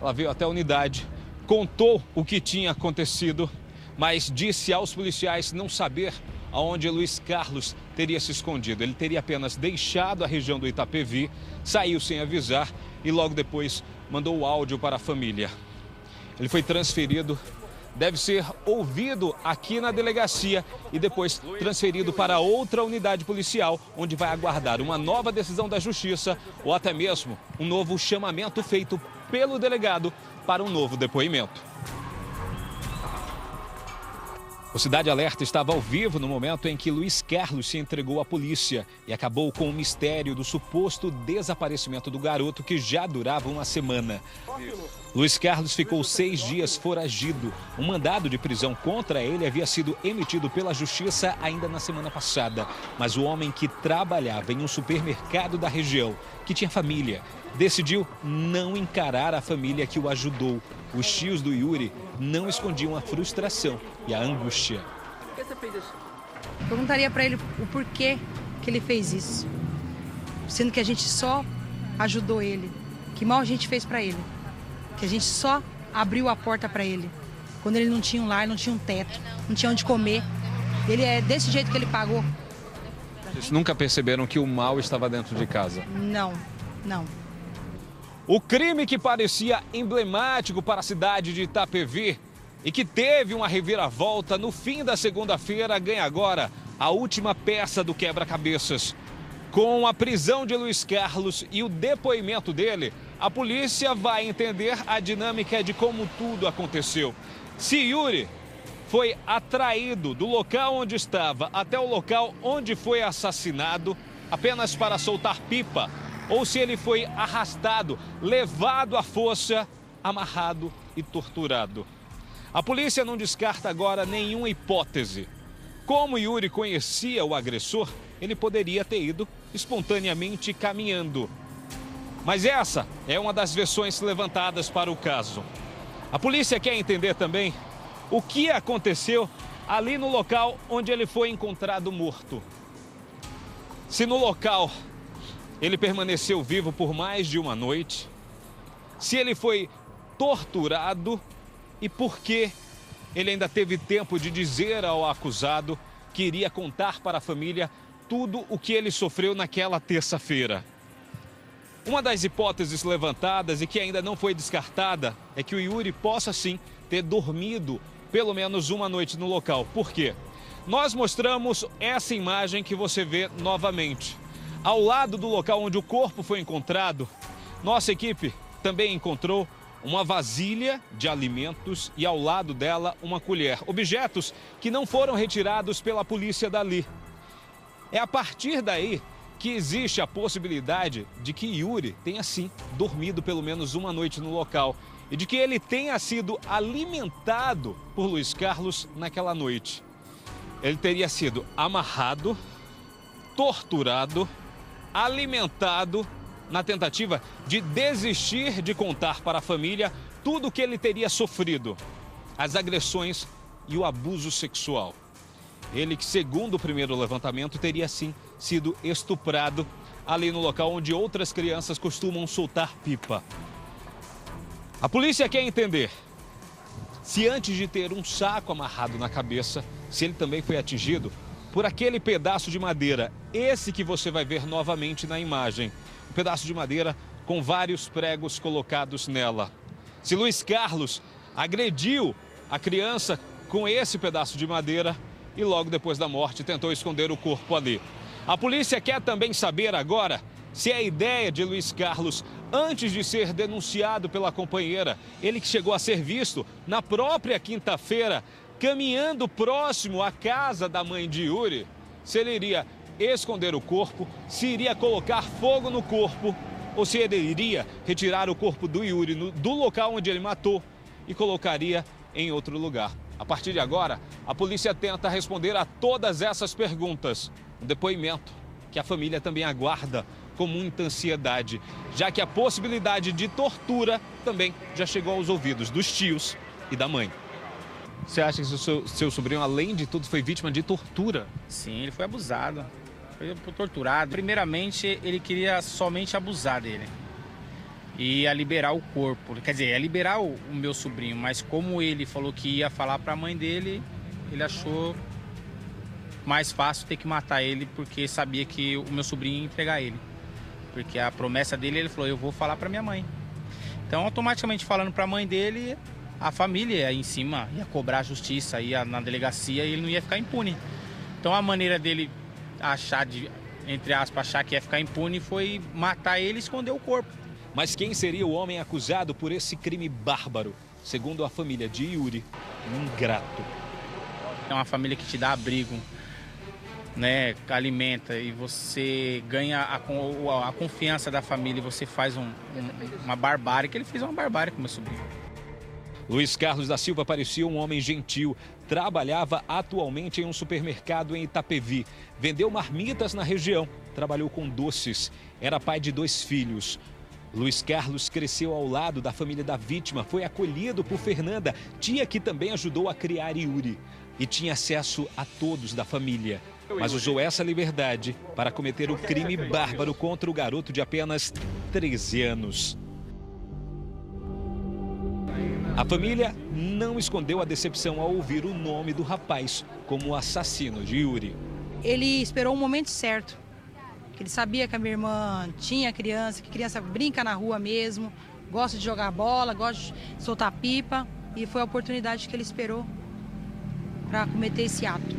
Speaker 2: Ela veio até a unidade, contou o que tinha acontecido, mas disse aos policiais não saber aonde Luiz Carlos teria se escondido. Ele teria apenas deixado a região do Itapevi, saiu sem avisar e logo depois mandou o áudio para a família. Ele foi transferido, deve ser ouvido aqui na delegacia e depois transferido para outra unidade policial, onde vai aguardar uma nova decisão da justiça ou até mesmo um novo chamamento feito pelo delegado para um novo depoimento. O Cidade Alerta estava ao vivo no momento em que Luiz Carlos se entregou à polícia e acabou com o mistério do suposto desaparecimento do garoto que já durava uma semana. Luiz Carlos ficou 6 dias foragido. Um mandado de prisão contra ele havia sido emitido pela Justiça ainda na semana passada. Mas o homem que trabalhava em um supermercado da região, que tinha família, decidiu não encarar a família que o ajudou. Os tios do Yuri não escondiam a frustração e a angústia.
Speaker 13: Por que você fez isso? Perguntaria para ele o porquê que ele fez isso. Sendo que a gente só ajudou ele. Que mal a gente fez para ele. Que a gente só abriu a porta para ele. Quando ele não tinha um lar, não tinha um teto, não tinha onde comer. Ele é desse jeito que ele pagou.
Speaker 2: Vocês nunca perceberam que o mal estava dentro de casa?
Speaker 13: Não, não.
Speaker 2: O crime que parecia emblemático para a cidade de Itapevi e que teve uma reviravolta no fim da segunda-feira ganha agora a última peça do quebra-cabeças. Com a prisão de Luiz Carlos e o depoimento dele, a polícia vai entender a dinâmica de como tudo aconteceu. Se Yuri foi atraído do local onde estava até o local onde foi assassinado apenas para soltar pipa, ou se ele foi arrastado, levado à força, amarrado e torturado. A polícia não descarta agora nenhuma hipótese. Como Yuri conhecia o agressor, ele poderia ter ido espontaneamente caminhando. Mas essa é uma das versões levantadas para o caso. A polícia quer entender também o que aconteceu ali no local onde ele foi encontrado morto. Se no local ele permaneceu vivo por mais de uma noite, se ele foi torturado e por que ele ainda teve tempo de dizer ao acusado que iria contar para a família tudo o que ele sofreu naquela terça-feira. Uma das hipóteses levantadas e que ainda não foi descartada é que o Yuri possa sim ter dormido pelo menos uma noite no local. Por quê? Nós mostramos essa imagem que você vê novamente. Ao lado do local onde o corpo foi encontrado, nossa equipe também encontrou uma vasilha de alimentos e ao lado dela uma colher. Objetos que não foram retirados pela polícia dali. É a partir daí que existe a possibilidade de que Yuri tenha sim dormido pelo menos uma noite no local e de que ele tenha sido alimentado por Luiz Carlos naquela noite. Ele teria sido amarrado, torturado, alimentado na tentativa de desistir de contar para a família tudo o que ele teria sofrido, as agressões e o abuso sexual. Ele que, segundo o primeiro levantamento, teria sim sido estuprado ali no local onde outras crianças costumam soltar pipa. A polícia quer entender se antes de ter um saco amarrado na cabeça, se ele também foi atingido por aquele pedaço de madeira, esse que você vai ver novamente na imagem. Um pedaço de madeira com vários pregos colocados nela. Se Luiz Carlos agrediu a criança com esse pedaço de madeira e logo depois da morte tentou esconder o corpo ali. A polícia quer também saber agora se a ideia de Luiz Carlos, antes de ser denunciado pela companheira, ele que chegou a ser visto na própria quinta-feira, caminhando próximo à casa da mãe de Yuri, se ele iria esconder o corpo, se iria colocar fogo no corpo ou se ele iria retirar o corpo do Yuri do local onde ele matou e colocaria em outro lugar. A partir de agora, a polícia tenta responder a todas essas perguntas. Um depoimento que a família também aguarda com muita ansiedade, já que a possibilidade de tortura também já chegou aos ouvidos dos tios e da mãe. Você acha que o seu sobrinho, além de tudo, foi vítima de tortura?
Speaker 9: Sim, ele foi abusado, foi torturado. Primeiramente, ele queria somente abusar dele. E a liberar o corpo, quer dizer, ia liberar o meu sobrinho, mas como ele falou que ia falar para a mãe dele, ele achou mais fácil ter que matar ele, porque sabia que o meu sobrinho ia entregar ele. Porque a promessa dele, ele falou, eu vou falar para minha mãe. Então, automaticamente falando para a mãe dele, a família ia em cima, ia cobrar a justiça, ia na delegacia e ele não ia ficar impune. Então, a maneira dele achar, entre aspas, achar que ia ficar impune foi matar ele e esconder o corpo.
Speaker 2: Mas quem seria o homem acusado por esse crime bárbaro? Segundo a família de Yuri, um ingrato.
Speaker 9: É uma família que te dá abrigo, né, alimenta e você ganha a confiança da família e você faz uma barbárie, que ele fez uma barbárie com meu sobrinho.
Speaker 2: Luiz Carlos da Silva parecia um homem gentil. Trabalhava atualmente em um supermercado em Itapevi. Vendeu marmitas na região. Trabalhou com doces. Era pai de 2 filhos. Luiz Carlos cresceu ao lado da família da vítima, foi acolhido por Fernanda, tia que também ajudou a criar Yuri, e tinha acesso a todos da família. Mas usou essa liberdade para cometer o crime bárbaro contra o garoto de apenas 13 anos. A família não escondeu a decepção ao ouvir o nome do rapaz como o assassino de Yuri.
Speaker 13: Ele esperou o momento certo. Ele sabia que a minha irmã tinha criança, que criança brinca na rua mesmo, gosta de jogar bola, gosta de soltar pipa. E foi a oportunidade que ele esperou para cometer esse ato.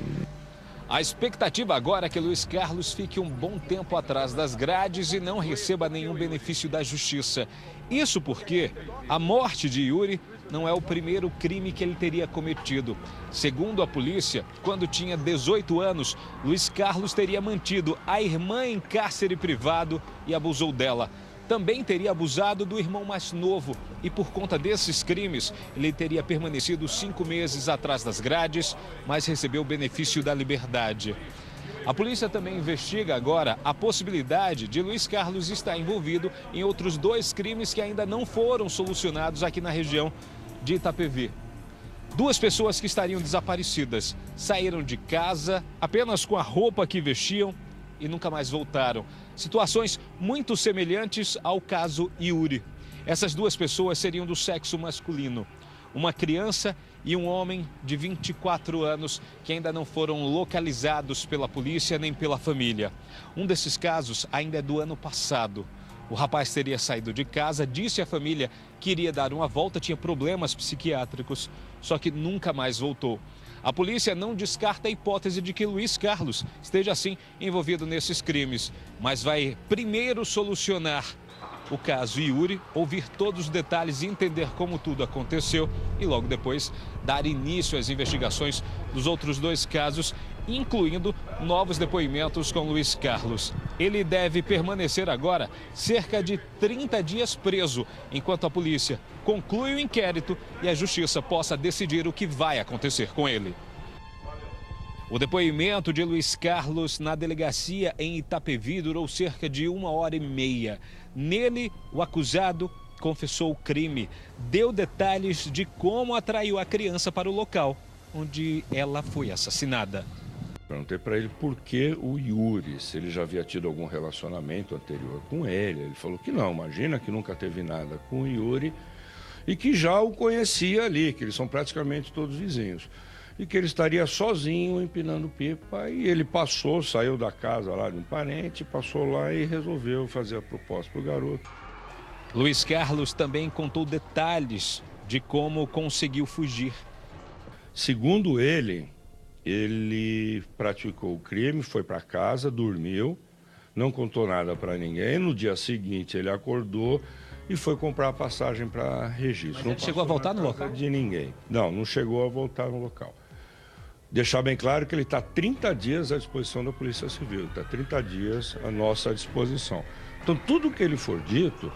Speaker 2: A expectativa agora é que Luiz Carlos fique um bom tempo atrás das grades e não receba nenhum benefício da justiça. Isso porque a morte de Yuri não é o primeiro crime que ele teria cometido. Segundo a polícia, quando tinha 18 anos, Luiz Carlos teria mantido a irmã em cárcere privado e abusou dela. Também teria abusado do irmão mais novo e, por conta desses crimes, ele teria permanecido 5 meses atrás das grades, mas recebeu o benefício da liberdade. A polícia também investiga agora a possibilidade de Luiz Carlos estar envolvido em outros 2 crimes que ainda não foram solucionados aqui na região de Itapevi. 2 pessoas que estariam desaparecidas, saíram de casa apenas com a roupa que vestiam e nunca mais voltaram. Situações muito semelhantes ao caso Yuri. Essas 2 pessoas seriam do sexo masculino. Uma criança e um homem de 24 anos que ainda não foram localizados pela polícia nem pela família. Um desses casos ainda é do ano passado. O rapaz teria saído de casa, disse à família que iria dar uma volta, tinha problemas psiquiátricos, só que nunca mais voltou. A polícia não descarta a hipótese de que Luiz Carlos esteja, assim, envolvido nesses crimes, mas vai primeiro solucionar o caso Yuri, ouvir todos os detalhes e entender como tudo aconteceu e logo depois dar início às investigações dos outros 2 casos, incluindo novos depoimentos com Luiz Carlos. Ele deve permanecer agora cerca de 30 dias preso, enquanto a polícia conclui o inquérito e a justiça possa decidir o que vai acontecer com ele. O depoimento de Luiz Carlos na delegacia em Itapevi durou cerca de 1h30. Nele, o acusado confessou o crime, deu detalhes de como atraiu a criança para o local onde ela foi assassinada.
Speaker 4: Perguntei para ele por que o Yuri, se ele já havia tido algum relacionamento anterior com ele. Ele falou que não, imagina que nunca teve nada com o Yuri e que já o conhecia ali, que eles são praticamente todos vizinhos. E que ele estaria sozinho empinando pipa e ele passou, saiu da casa lá de um parente, passou lá e resolveu fazer a proposta para o garoto.
Speaker 2: Luiz Carlos também contou detalhes de como conseguiu fugir.
Speaker 4: Segundo ele praticou o crime, foi para casa, dormiu, não contou nada para ninguém. No dia seguinte ele acordou e foi comprar a passagem para registro.
Speaker 2: Mas ele chegou a voltar no local?
Speaker 4: De ninguém. Não chegou a voltar no local. Deixar bem claro que ele está 30 dias à disposição da Polícia Civil, está 30 dias à nossa disposição. Então, tudo que ele for dito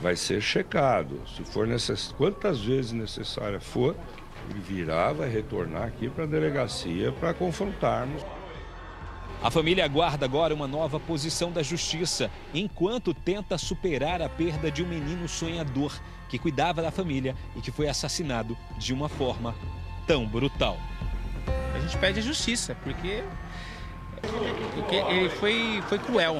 Speaker 4: vai ser checado. Se for quantas vezes necessária for, ele virá, vai retornar aqui para a delegacia para confrontarmos.
Speaker 2: A família aguarda agora uma nova posição da justiça, enquanto tenta superar a perda de um menino sonhador que cuidava da família e que foi assassinado de uma forma tão brutal.
Speaker 9: A gente pede a justiça, porque ele foi cruel.